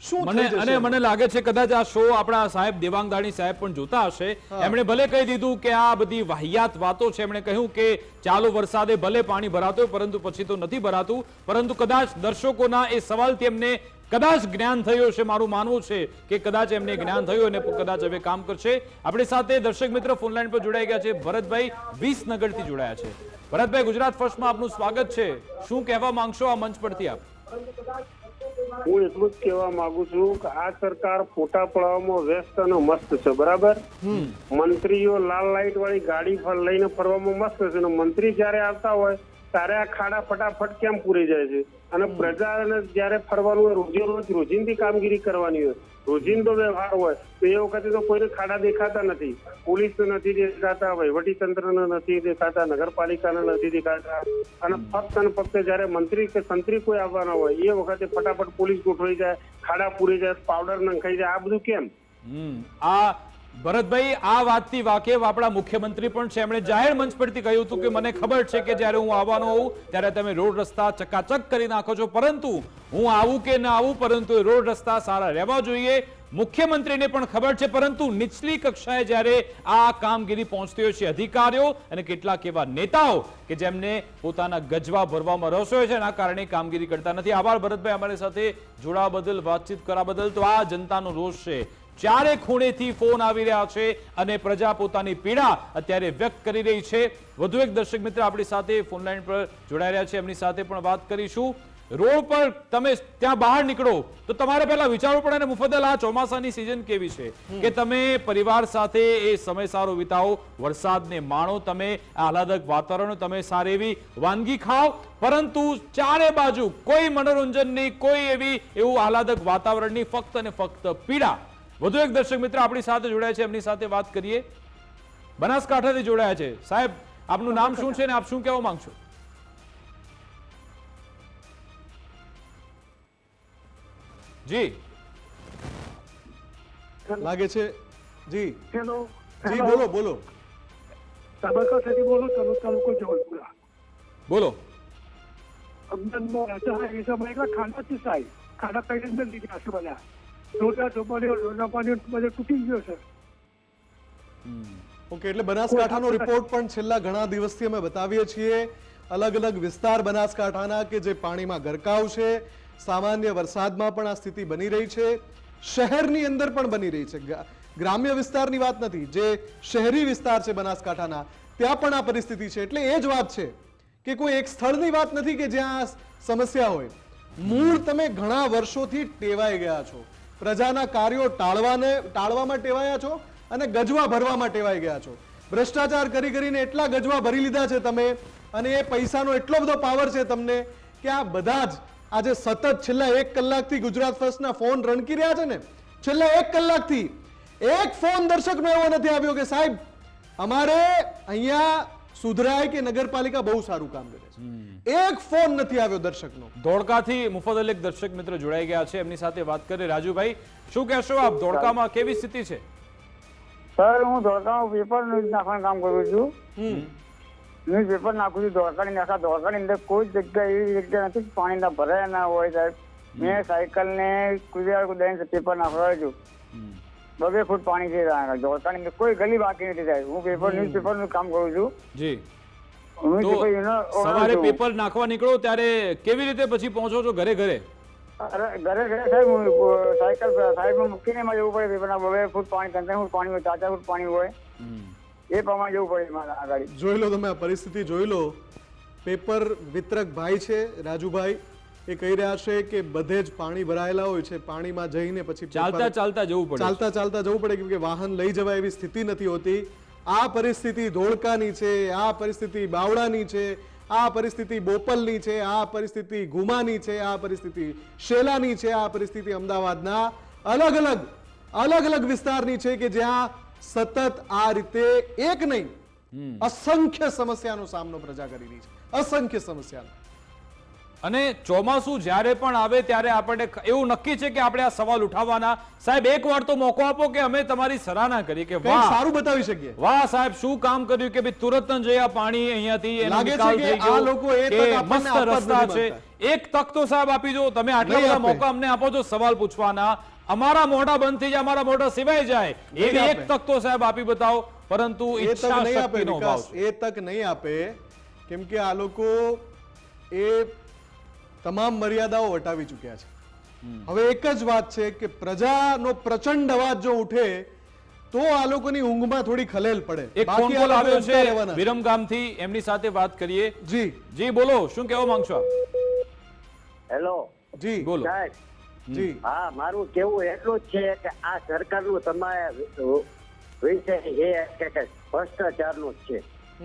શું થઈ જશે. અને મને લાગે છે કદાચ આ શો આપણા સાહેબ દેવાંગ દાણી સાહેબ પણ જોતા હશે. એમણે ભલે કહી દીધું કે આ બધી વાહિયાત વાતો છે, એમણે કહ્યું કે ચાલુ વરસાદે ભલે પાણી ભરાતું હોય પરંતુ પછી તો નથી ભરાતું, પરંતુ કદાચ દર્શકોના એ સવાલથી એમને કદાચ જ્ઞાન થયું છે. મારું માનવું છે કે કદાચ એમને જ્ઞાન થયું અને કદાચ હવે કામ કરશે. આપણી સાથે દર્શક મિત્ર ફોનલાઈન પર જોડાઈ ગયા છે. ભરતભાઈ વિસનગરથી જોડાયા છે. ભરતભાઈ, ગુજરાત ફર્સ્ટમાં આપનું સ્વાગત છે. શું કહેવા માંગશો આ મંચ પરથી આપ? હું એટલું જ કહેવા માંગુ છું કે આ સરકાર ફોટા પડાવવામાં વ્યસ્ત અને મસ્ત છે, બરાબર. મંત્રીઓ લાલ લાઈટ વાળી ગાડી લઈને ફરવામાં મસ્ત છે અને મંત્રી જયારે આવતા હોય ત્યારે આ ખાડા ફટાફટ કેમ પૂરી જાય છે અને પ્રજાને જયારે ફરવાનું હોય રોજે રોજ રોજિંદી કામગીરી કરવાની હોય, રોજિંદો વ્યવહાર હોય તો એ વખતે તો કોઈને ખાડા દેખાતા નથી. પોલીસ નથી દેખાતા, વહીવટીતંત્ર નથી દેખાતા, નગરપાલિકાને નથી દેખાતા અને ફક્ત જયારે મંત્રી કે સંત્રી કોઈ આવવાના હોય એ વખતે ફટાફટ પોલીસ ગોઠવાઈ જાય, ખાડા પૂરી જાય, પાવડર નંખાઈ જાય. આ બધું કેમ? આ ભરતભાઈ આ વાતથી વાકેફ આપણા મુખ્યમંત્રી પણ છે. એમણે જાહેર મંચ પરથી કહ્યું હતું કે મને ખબર છે કે જ્યારે હું આવવાનો હોઉં ત્યારે તમે રોડ રસ્તા ચકાચક કરી નાખો છો, પરંતુ હું આવું કે ના આવું, પરંતુ રોડ રસ્તા સારા રહેવા જોઈએ. મુખ્યમંત્રીને પણ ખબર છે, પરંતુ નીચલી કક્ષાએ જ્યારે આ કામગીરી પહોંચતી હોય છે, અધિકારીઓ અને કેટલાક એવા નેતાઓ કે જેમને પોતાના ગજવા ભરવામાં રસ હોય છે, એના કારણે કામગીરી કરતા નથી. આભાર ભરતભાઈ અમારી સાથે જોડાવા બદલ, વાતચીત કરવા બદલ. તો આ જનતાનો રોષ છે, ચારે ખૂણેથી ફોન આવી રહ્યા છે અને પ્રજા પોતાની પીડા અત્યારે વ્યક્ત કરી રહી છે. વધુ એક દર્શક મિત્ર આપણી સાથે ફોન લાઈન પર જોડાઈ રહ્યા છે, એમની સાથે પણ વાત કરીશું. રોડ પર તમે ત્યાં બહાર નીકળો તો તમારે પહેલા વિચારવું પડે ને મુફદ્દલ, આ ચોમાસાની સિઝન કેવી છે કે તમે પરિવાર સાથે એ સમય સારો વિતાવો, વરસાદને માણો, તમે આહલાદક વાતાવરણ, તમે સારી એવી વાનગી ખાઓ, પરંતુ ચારે બાજુ કોઈ મનોરંજનની, કોઈ એવું આહલાદક વાતાવરણની, ફક્ત અને ફક્ત પીડા. વધુ એક દર્શક મિત્ર આપણી સાથે જોડાયા છે, એમની સાથે વાત કરીએ. બનાસકાંઠાથી જોડાયા છે. સાહેબ, આપનું નામ શું છે ને આપ શું કહેવા માંગશો? જી લાગે છે જી. હેલો, જી બોલો બોલો. સાબરકાંઠાથી બોલો, તાલુકો જવલપુરા. બોલો. અમદાવાદમાં રહેતા એ સમય ખાડા સાહેબ, ખાડા કઈ અંદર લીધા છે બધા. લોટા પાણી બધું તૂટી ગયો છે. ઓકે, એટલે બનાસકાંઠાનો રિપોર્ટ પણ છેલ્લા ઘણા દિવસથી અમે બતાવીએ છીએ. અલગ અલગ વિસ્તાર બનાસકાંઠાના કે જે પાણીમાં ગરકાવ છે, સામાન્ય વરસાદમાં પણ આ સ્થિતિ બની રહી છે, શહેરની અંદર પણ બની રહી છે. ગ્રામ્ય વિસ્તારની વાત નથી, જે શહેરી વિસ્તાર છે બનાસકાંઠાના ત્યાં પણ આ પરિસ્થિતિ છે. એટલે એ જ વાત છે કે કોઈ એક સ્થળની વાત નથી કે જ્યાં સમસ્યા હોય. મૂળ તમે ઘણા વર્ષોથી ટેવાઈ ગયા છો, પ્રજાના કાર્યો ટાળવામાં ટેવાયા છો અને ગજવા ભરવામાં ટેવાઈ ગયા છો. ભ્રષ્ટાચાર કરી કરીને એટલા ગજવા ભરી લીધા છે તમે, અને એ પૈસાનો એટલો બધો પાવર છે તમને કે આ બધા જ આજે સતત છેલ્લા 1 કલાકથી ગુજરાત ફર્સ્ટના ફોન રણકી રહ્યા છે ને, છેલ્લા 1 કલાકથી એક ફોન દર્શકનો એવો નથી આવ્યો કે સાહેબ અમારે અહીંયા સુધરાય કે નગરપાલિકા બહુ સારું કામ કરે છે. એક ફોન નથી આવ્યો દર્શકનો. ધોળકાથી મુફદ્દલ એક દર્શક મિત્ર જોડાઈ ગયા છે, એમની સાથે વાત કરીએ. રાજુભાઈ, શું કહેશો આપ, ધોળકામાં કેવી સ્થિતિ છે? સર, હું ધોળકામાં પેપર ન્યૂઝ નાખવાનું કામ કરું છું. ન્યૂઝ પેપર નાખું છું ધોળકાની. આખા ધોળકાની અંદર કોઈ જગ્યા એવી જગ્યા નથી પાણી ના ભરાય ના હોય સાહેબ. મેં સાયકલ ને કુદાઈને પેપર નાખવા છું. 2 ફૂટ પાણી છે ધોળકાની અંદર, કોઈ ગલી બાકી નથી સાહેબ. હું ન્યૂઝ પેપર નું કામ કરું છું. જી. સવારે પેપર નાખવા નીકળો ત્યારે કેવી રીતે પછી પહોંચો છો ઘરે ઘરે? ઘરે સાહેબ હું સાયકલ સાઈડમાં મૂકીને એમાં જવું પડે. પેપરના 2 ફૂટ પાણી, 3 ફૂટ પાણી હોય, 4 ફૂટ પાણી હોય, એ પ્રમાણે જવું પડે મારા આગળ. જોઈ લો તમે આ પરિસ્થિતિ, જોઈ લો. પેપર વિતરક ભાઈ છે રાજુભાઈ, એ કહી રહ્યા છે કે બધે જ પાણી ભરાયેલા હોય છે, પાણીમાં જઈને પછી ચાલતા જવું પડે કેમ કે વાહન લઈ જવાય એવી સ્થિતિ નથી હોતી. આ પરિસ્થિતિ ધોળકાની છે, આ પરિસ્થિતિ બાવળાની છે, આ પરિસ્થિતિ બોપલની છે, આ પરિસ્થિતિ ગુમાની છે, આ પરિસ્થિતિ શેલાની છે, આ પરિસ્થિતિ અમદાવાદના અલગ અલગ વિસ્તારની છે કે જ્યાં સતત આ રીતે એક નહીં અસંખ્ય સમસ્યાનો સામનો પ્રજા કરી રહી છે, અસંખ્ય સમસ્યાનો. અને ચોમાસું જ્યારે પણ આવે ત્યારે આપણને એવું નક્કી છે કે આપણે આ સવાલ ઉઠાવવાના. સાહેબ, એક વાર તો મોકો આપો કે અમે તમારી સરાહના કરીએ કે વાહ, સારું બતાવી શકીએ. વાહ સાહેબ, શું કામ કર્યું કે ભાઈ તુરંત જ આ પાણી અહીંયાથી એનો નિકાલ થઈ ગયો. આ લોકો એ તક મસ્ત રસ્તા છે. એક તક તો સાહેબ આપી દો. તમે આટલા બધા મોકા અમને આપો છો સવાલ પૂછવાના, અમારા મોઢા બંધ થઈ જાય, અમારા મોઢા સિવાય જાય, એવી એક તક તો સાહેબ આપી બતાવો. પરંતુ ઈચ્છા શક્તિનો અભાવ છે. એ તક નહીં આપે કેમ કે આ લોકો એ તમામ મર્યાદાઓ હટાવી ચૂક્યા છે. હવે એક જ વાત છે કે પ્રજાનો પ્રચંડ અવાજ જો ઉઠે તો આ લોકોની ઊંઘમાં થોડી ખલેલ પડે. એક ફોન કોલ આવ્યો છે વિરમગામથી, એમની સાથે વાત કરીએ. જી જી બોલો, શું કહેવા માંગશો આપ? હેલો જી બોલો. જી હા, મારું કેવું એટલું જ છે કે આ સરકારનું તમારે વિષય એ કે ભ્રષ્ટાચારનું જ છે.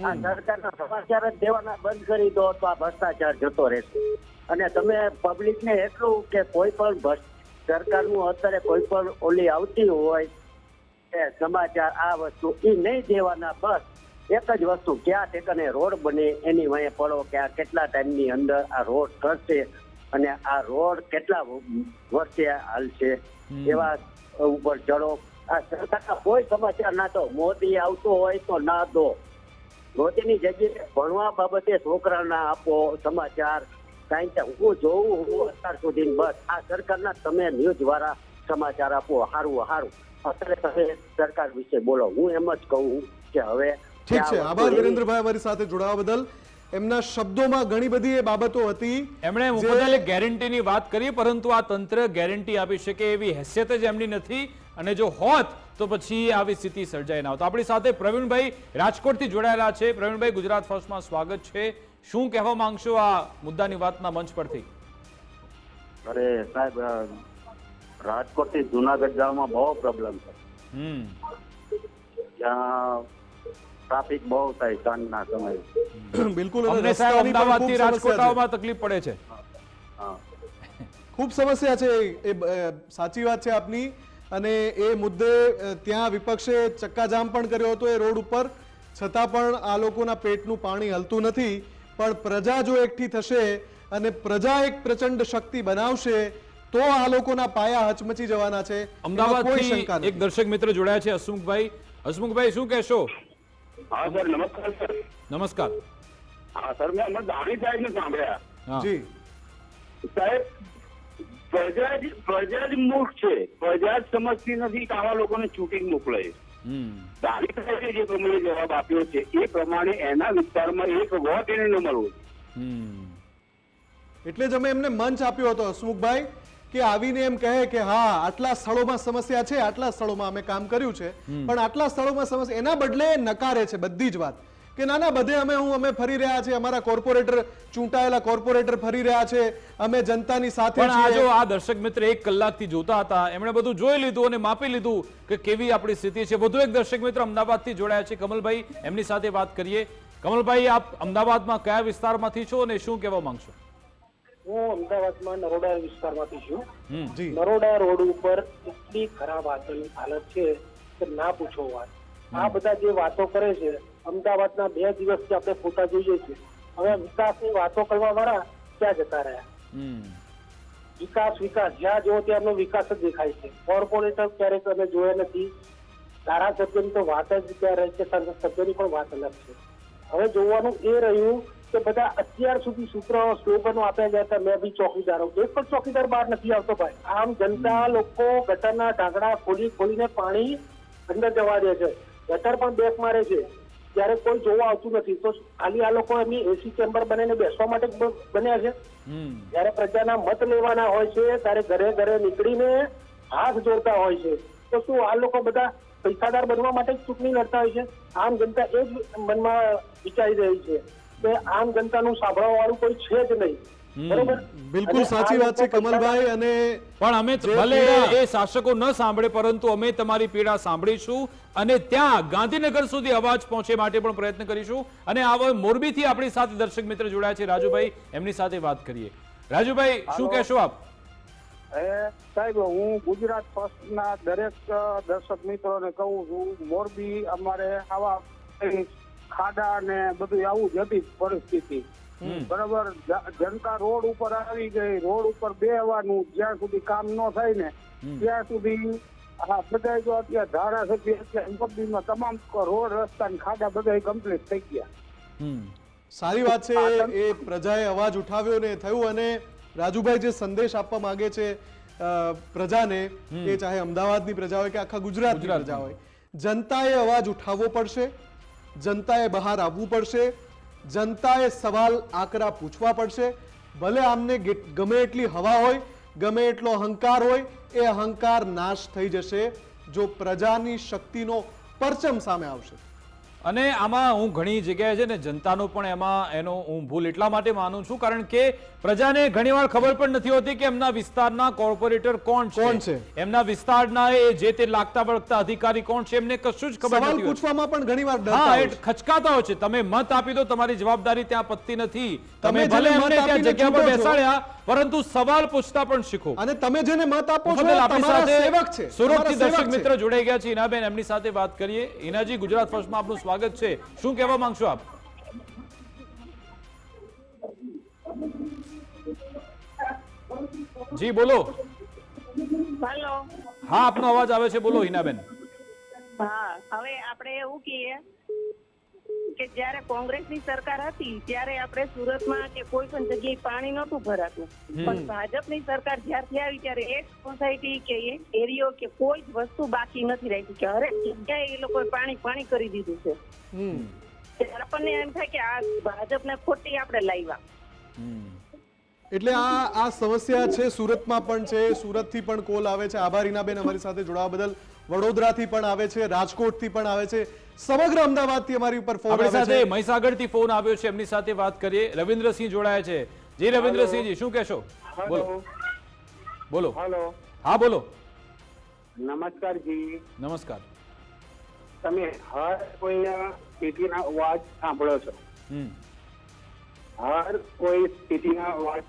આ સરકારના સમાચાર જ દેવાના બંધ કરી દો તો આ ભ્રષ્ટાચાર જતો રહેશે. અને તમે પબ્લિકને એટલું કે કોઈ પણ સરકારનું અત્યારે કોઈ પણ ઓલી આવતી હોય કે સમાચાર આ વસ્તુ એ નહીં દેવાના. બસ એક જ વસ્તુ, ક્યાં ઠેકાને રોડ બને એની વાંહે પડો કે આ કેટલા ટાઈમની અંદર આ રોડ કરશે અને આ રોડ કેટલા વર્ષે હાલશે એવા ઉપર ચડો. આ સરકારના કોઈ સમાચાર ના દો. મોદી આવતો હોય તો ના દો. મોદીની જગ્યાએ ભણવા બાબતે છોકરાના આપો સમાચાર. કારણ કે હું જોઉં હું અત્યાર સુધી બસ આ સરકારના તમે ન્યૂઝ વાળા સમાચાર આપો. સારું અત્યારે તમે સરકાર વિશે બોલો. હું એમ જ કહું કે હવે ઠીક છે. આભાર વિરેન્દ્રભાઈ અમારી સાથે જોડાવા બદલ. એમના શબ્દોમાં ઘણી બધી એ બાબતો હતી. એમણે મુફદ્દલ ગેરંટીની વાત કરી, પરંતુ આ તંત્ર ગેરંટી આપી શકે એવી હેસિયત જ એમની નથી. અને જો હોત તો પછી આવી સ્થિતિ સર્જાઈ ના હોત. આપણી સાથે પ્રવીણભાઈ રાજકોટથી જોડાયેલા છે. પ્રવીણભાઈ, ગુજરાત ફર્સ્ટમાં સ્વાગત છે. શું કહેવા માંગશો આ મુદ્દાની વાતના મંચ પરથી? અરે સાહેબ, રાજકોટ થી જુનાગઢ જવામાં બહુ પ્રોબ્લેમ છે. ત્યાં ટ્રાફિક બહુ થાય સાંજના સમયે. બિલકુલ. અમને સાહેબ અમદાવાદથી રાજકોટ આવવામાં તકલીફ પડે છે. ખૂબ સમસ્યા છે એ સાચી વાત છે આપની. અને એ મુદ્દે ત્યાં વિપક્ષે ચક્કાજામ પણ કર્યો હતો એ રોડ ઉપર, છતાં પણ આ લોકોના પેટનું પાણી હલતું નથી. પણ પ્રજા જો એકઠી થશે અને પ્રજા એક પ્રચંડ શક્તિ બનાવશે તો આ લોકોના પાયા હચમચી જવાના છે. અમદાવાદથી એક દર્શક મિત્ર જોડાયા છે, હસમુખભાઈ. હસમુખભાઈ, શું કહેશો? હા સર, નમસ્કાર સર. નમસ્કાર. હા સર, મેં હમણાં દાણી સાહેબ ને સાંભળ્યા. જી સાહેબ, પ્રજા જ મૂર્ખ છે. પ્રજા જ સમજતી નથી કે આવા લોકોને ચૂંટીને મોકલે. દાણી સાહેબે જે પ્રમાણે જવાબ આપ્યો છે એ પ્રમાણે એના વિસ્તારમાં એક વોટ એને ન મળવો. એટલે જ અમે એમને મંચ આપ્યો હતો હસમુખભાઈ કે આવીને એમ કહે કે હા આટલા સ્થળોમાં સમસ્યા છે, આટલા સ્થળોમાં અમે કામ કર્યું છે, પણ આટલા સ્થળોમાં સમસ્યા, એના બદલે નકારે છે બધી જ વાત કે ના બધે અમે ફરી રહ્યા છે, અમારા કોર્પોરેટર ચૂંટાયેલા કોર્પોરેટર ફરી રહ્યા છે, અમે જનતાની સાથે પણ આ જો આ દર્શક મિત્ર 1 કલાકથી જોતા હતા, એમણે બધું જોઈ લીધું અને માપી લીધું કે કેવી આપણી સ્થિતિ છે. વધુ એક દર્શક મિત્ર અમદાવાદથી જોડાયા છે, કમલભાઈ, એમની સાથે વાત કરીએ. કમલભાઈ, આપ અમદાવાદમાં કયા વિસ્તારમાંથી છો અને શું કહેવા માંગશો? હું અમદાવાદમાં નરોડા વિસ્તારમાંથી છું. નરોડા રોડ ઉપર એટલી ખરાબ હાલત છે કે ના પૂછો વાત. આ બધા જે વાતો કરે છે, અમદાવાદના 2 દિવસથી આપણે ફોટા જોઈએ છીએ. હવે વિકાસની વાતો કરવા વાળા ક્યાં જતા રહ્યા? વિકાસ જ્યાં જોવો ત્યાંનો વિકાસ જ દેખાય છે. કોર્પોરેટર ક્યારેક અમે જોયા નથી. ધારાસભ્યની તો વાત જ ત્યાં રહે છે, સંસદ સભ્યની પણ વાત અલગ છે. હવે જોવાનું એ રહ્યું કે બધા અત્યાર સુધી સૂત્રો સ્લોગનો આપ્યા ગયા હતા, મેં બી ચોકીદારો. એક પણ ચોકીદાર બહાર નથી આવતો ભાઈ. આમ જનતા લોકો ગટરના ઢાંકણા ખોલીને પાણી અંદર જવા દે છે. ગટર પણ બેક મારે છે, ત્યારે કોઈ જોવા આવતું નથી. તો ખાલી આ લોકો એમની એસી ચેમ્બર બનાવીને બેસવા માટે બન્યા છે. જયારે પ્રજાના મત લેવાના હોય છે ત્યારે ઘરે ઘરે નીકળીને હાથ જોડતા હોય છે. તો શું આ લોકો બધા પૈસાદાર બનવા માટે જ ચૂંટણી લડતા હોય છે? આમ જનતા એ જ મનમાં વિચારી રહી છે કે આમ જનતાનું સાંભળવા વાળું કોઈ છે જ નહીં. બરોબર, બિલકુલ સાચી વાત છે કમલભાઈ. અને પણ અમે ભલે એ શાસકો ન સાંભળે, પરંતુ અમે તમારી પીડા સાંભળીશું અને ત્યાં ગાંધીનગર સુધી અવાજ પહોંચે માટે પણ પ્રયત્ન કરીશું. અને આ મોરબીથી આપણી સાથે દર્શક મિત્ર જોડાયા છે, રાજુભાઈ, એમની સાથે વાત કરીએ. રાજુભાઈ, શું કહેશો આપ? સાહેબ, હું ગુજરાત ફર્સ્ટના દરેક દર્શક મિત્રોને કહું છું, મોરબી અમારે આવા ખાડા ને બધું આવું જ હતી પરિસ્થિતિ. બરાબર, જનતા રોડ ઉપર આવી ગઈ. રોડ ઉપર બેહવાનું જ્યાં સુધી કામ ન થાય ને ત્યાં સુધી બધા જો અત્યારે ધારાસભ્ય મોરબીમાં તમામ રોડ રસ્તા ખાડા બધા કમ્પ્લીટ થઈ ગયા. સારી વાત છે, એ પ્રજાએ અવાજ ઉઠાવ્યો ને થયું. અને રાજુભાઈ જે સંદેશ આપવા માંગે છે પ્રજાને, એ ચાહે અમદાવાદની પ્રજા હોય કે આખા ગુજરાતની પ્રજા હોય, જનતાએ અવાજ ઉઠાવવો પડશે, જનતાએ બહાર આવવું પડશે, જનતાએ સવાલ આકરા પૂછવા પડશે. ભલે આમને ગમે એટલી હવા હોય, ગમે એટલો અહંકાર હોય, એ અહંકાર નાશ થઈ જશે જો પ્રજાની શક્તિનો પરચમ સામે આવશે. અને આમાં હું ઘણી જગ્યાએ છે ને જનતાનો પણ એમાં એનો હું ભૂલ એટલા માટે માનું છું કારણ કે પ્રજાને ઘણીવાર ખબર પણ નથી હોતી કે એમના વિસ્તારના કોર્પોરેટર કોણ છે, એમના વિસ્તારના એ જે તે લાગતા વળગતા અધિકારી કોણ છે, એમને કશું જ ખબર સવાલ નથી. પૂછવામાં પણ ઘણીવાર ડરતા હા, હોય એ છે. ખચકાતા હોય છે. તમે મત આપી દો, તમારી જવાબદારી ત્યાં પતતી નથી. તમે તમે ભલે જેને એમને મત ત્યાં આપીને જગ્યા પર ચૂંટો છો, બેસાડ્યા, પરંતુ સવાલ પૂછતા પણ શીખો. અને તમે જેને મત આપો છો મુફદ્દલ, એ આપણી તમારા સાથે સેવક છે, સુરતથી તમારા દર્શક સેવક છે. મિત્ર જોડાઈ ગયા છે. હિનાબેન, એમની સાથે વાત કરીએ. હિનાજી, ગુજરાત ફર્સ્ટમાં આપનું સ્વાગત છે. શું કહેવા માંગશો આપ? જી બોલો. હેલો. હા, આપનો અવાજ આવે છે, બોલો હિનાબેન. હા, હવે આપણે એવું કહીએ કે જ્યારે કોંગ્રેસની સરકાર હતી ત્યારે આપણે સુરતમાં કે કોઈ પણ જગ્યાએ પાણી નહોતું ભરાતું, પણ ભાજપની સરકાર જ્યારથી આવી ત્યારે એક સોસાયટી કે એક એરિયો કે કોઈ જ વસ્તુ બાકી નથી રાખી, કે હરેક જગ્યાએ એ લોકોએ પાણી કરી દીધું છે. ત્યારે આપણને એમ થાય કે આ ભાજપને ખોટી આપણે લાવ્યા. એટલે આ સમસ્યા છે, સુરતમાં પણ છે, સુરતથી પણ કોલ આવે છે. આભાર હિનાબેન અમારી સાથે જોડાવા બદલ. વડોદરાથી પણ આવે છે, રાજકોટથી પણ આવે છે, સમગ્ર અમદાવાદથી અમારી ઉપર ફોન આવે સાથે છે. મહીસાગરથી ફોન આવ્યો છે, એમની સાથે વાત કરીએ. રવિન્દ્રસિંહ જોડાયા છે. જી રવિન્દ્રસિંહજી, શું કહેશો? બોલો બોલો. હેલો. હા બોલો. નમસ્કાર જી. નમસ્કાર. તમે હર કોઈ સિટીના અવાજ સાંભળો છો? હર કોઈ સિટીના અવાજ,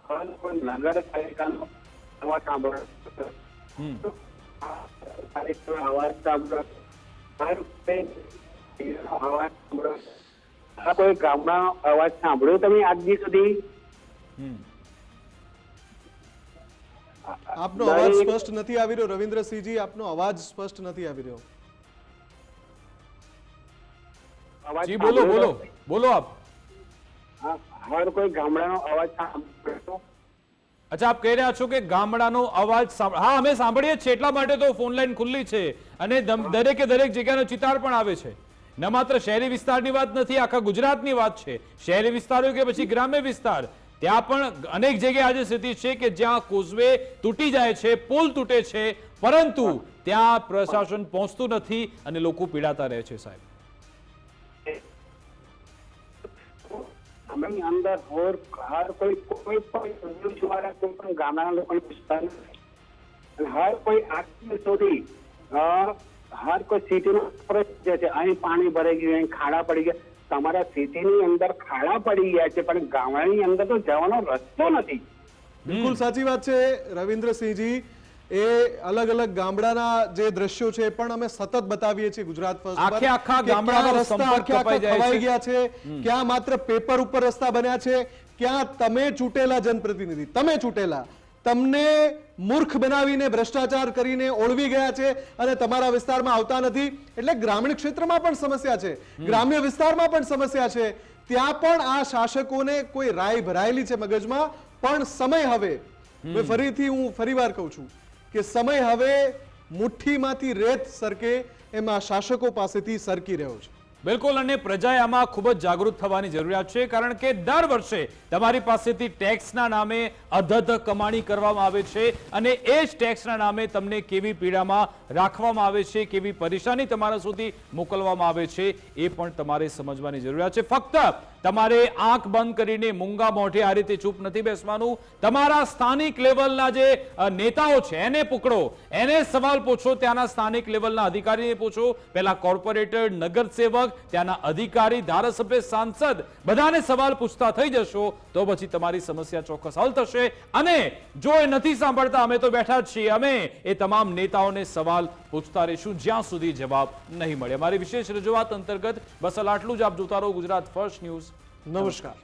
હર કોઈ નગરપાલિકાનો અવાજ સાંભળો છો? અવાજ સાંભળો, હર કોઈ અવાજ સાંભળો, હર કોઈ ગામડાનો અવાજ સાંભળ્યો તમે આજ દી સુધી? આપનો અવાજ સ્પષ્ટ નથી આવી રહ્યો રવિન્દ્રસિંહજી, આપનો અવાજ સ્પષ્ટ નથી આવી રહ્યો. જી બોલો બોલો બોલો આપ. હર કોઈ ગામડાનો અવાજ સાંભળ્યો? અચ્છા, આપ કહી રહ્યા છો કે ગામડાનો અવાજ હા, અમે સાંભળીએ છીએ, એટલા માટે તો ફોન લાઈન ખુલ્લી છે અને દરેકે દરેક જગ્યાનો ચિતાર પણ આવે છે. ન માત્ર શહેરી વિસ્તારની વાત નથી, આખા ગુજરાતની વાત છે. શહેરી વિસ્તારો કે પછી ગ્રામ્ય વિસ્તાર, ત્યાં પણ અનેક જગ્યાએ આજે સ્થિતિ છે કે જ્યાં કોઝવે તૂટી જાય છે, પુલ તૂટે છે, પરંતુ ત્યાં પ્રશાસન પહોંચતું નથી અને લોકો પીડાતા રહે છે. સાહેબ, અંદર હર કોઈ પણ ગામડાના લોકો હર કોઈ આટલી સુધી હર કોઈ સિટીમાં જે છે અહીં પાણી ભરાઈ ગયું, અહીં ખાડા પડી ગયા. તમારા સિટીની અંદર ખાડા પડી ગયા છે પણ ગામડાની અંદર તો જવાનો રસ્તો નથી. બિલકુલ સાચી વાત છે રવિન્દ્રસિંહજી. એ અલગ અલગ ગામડાના જે દ્રશ્યો છે પણ અમે સતત બતાવીએ છીએ ગુજરાત ફર્સ્ટ પર. આખા ગામડાનો રસ્તા ખવાઈ ગયા છે, ક્યાં માત્ર પેપર ઉપર રસ્તા બન્યા છે, ક્યાં તમે ચૂંટેલા જનપ્રતિનિધિ, તમે ચૂંટેલા, તમને મૂર્ખ બનાવીને ભ્રષ્ટાચાર કરીને ઓળવી ગયા છે અને તમારા વિસ્તારમાં આવતા નથી. એટલે ગ્રામીણ ક્ષેત્રમાં પણ સમસ્યા છે, ગ્રામ્ય વિસ્તારમાં પણ સમસ્યા છે. ત્યાં પણ આ શાસકોને કોઈ રાય ભરાયેલી છે મગજમાં, પણ સમય હવે, ફરીથી હું ફરીવાર કહું છું કે સમય હવે મુઠ્ઠીમાંથી રેત સરકે એમાં શાસકો પાસેથી સરકી રહ્યો છે. બિલકુલ, અને પ્રજાએ આમાં ખૂબ જ જાગૃત થવાની જરૂરિયાત છે, કારણ કે દર વર્ષે તમારી પાસેથી ટેક્સના નામે અધધ કમાણી કરવામાં આવે છે અને એ જ ટેક્સના નામે તમને કેવી પીડામાં રાખવામાં આવે છે, કેવી પરેશાની તમારા સુધી મોકલવામાં આવે છે, એ પણ તમારે સમજવાની જરૂરિયાત છે. ફક્ત તમારે આંખ બંધ કરીને મૂંગા મોઢે આ રીતે ચૂપ નથી બેસવાનું. તમારા સ્થાનિક લેવલના જે નેતાઓ છે એને પકડો, એને સવાલ પૂછો, ત્યાંના સ્થાનિક લેવલના અધિકારીને પૂછો, પહેલા કોર્પોરેટર, નગરસેવક, ત્યાંના અધિકારી, ધારાસભ્ય, સાંસદ, બધાને સવાલ પૂછતા થઈ જશો તો પછી તમારી સમસ્યા ચોક્કસ હલ થશે. અને જો એ નથી સાંભળતા, અમે તો બેઠા જ છીએ, અમે એ તમામ નેતાઓને સવાલ પૂછતા રહીશું જ્યાં સુધી જવાબ નહીં મળે. અમારી વિશેષ રજૂઆત અંતર્ગત બસ આટલું જ. આપ જોતા રહો ગુજરાત ફર્સ્ટ ન્યૂઝ. નમસ્કાર.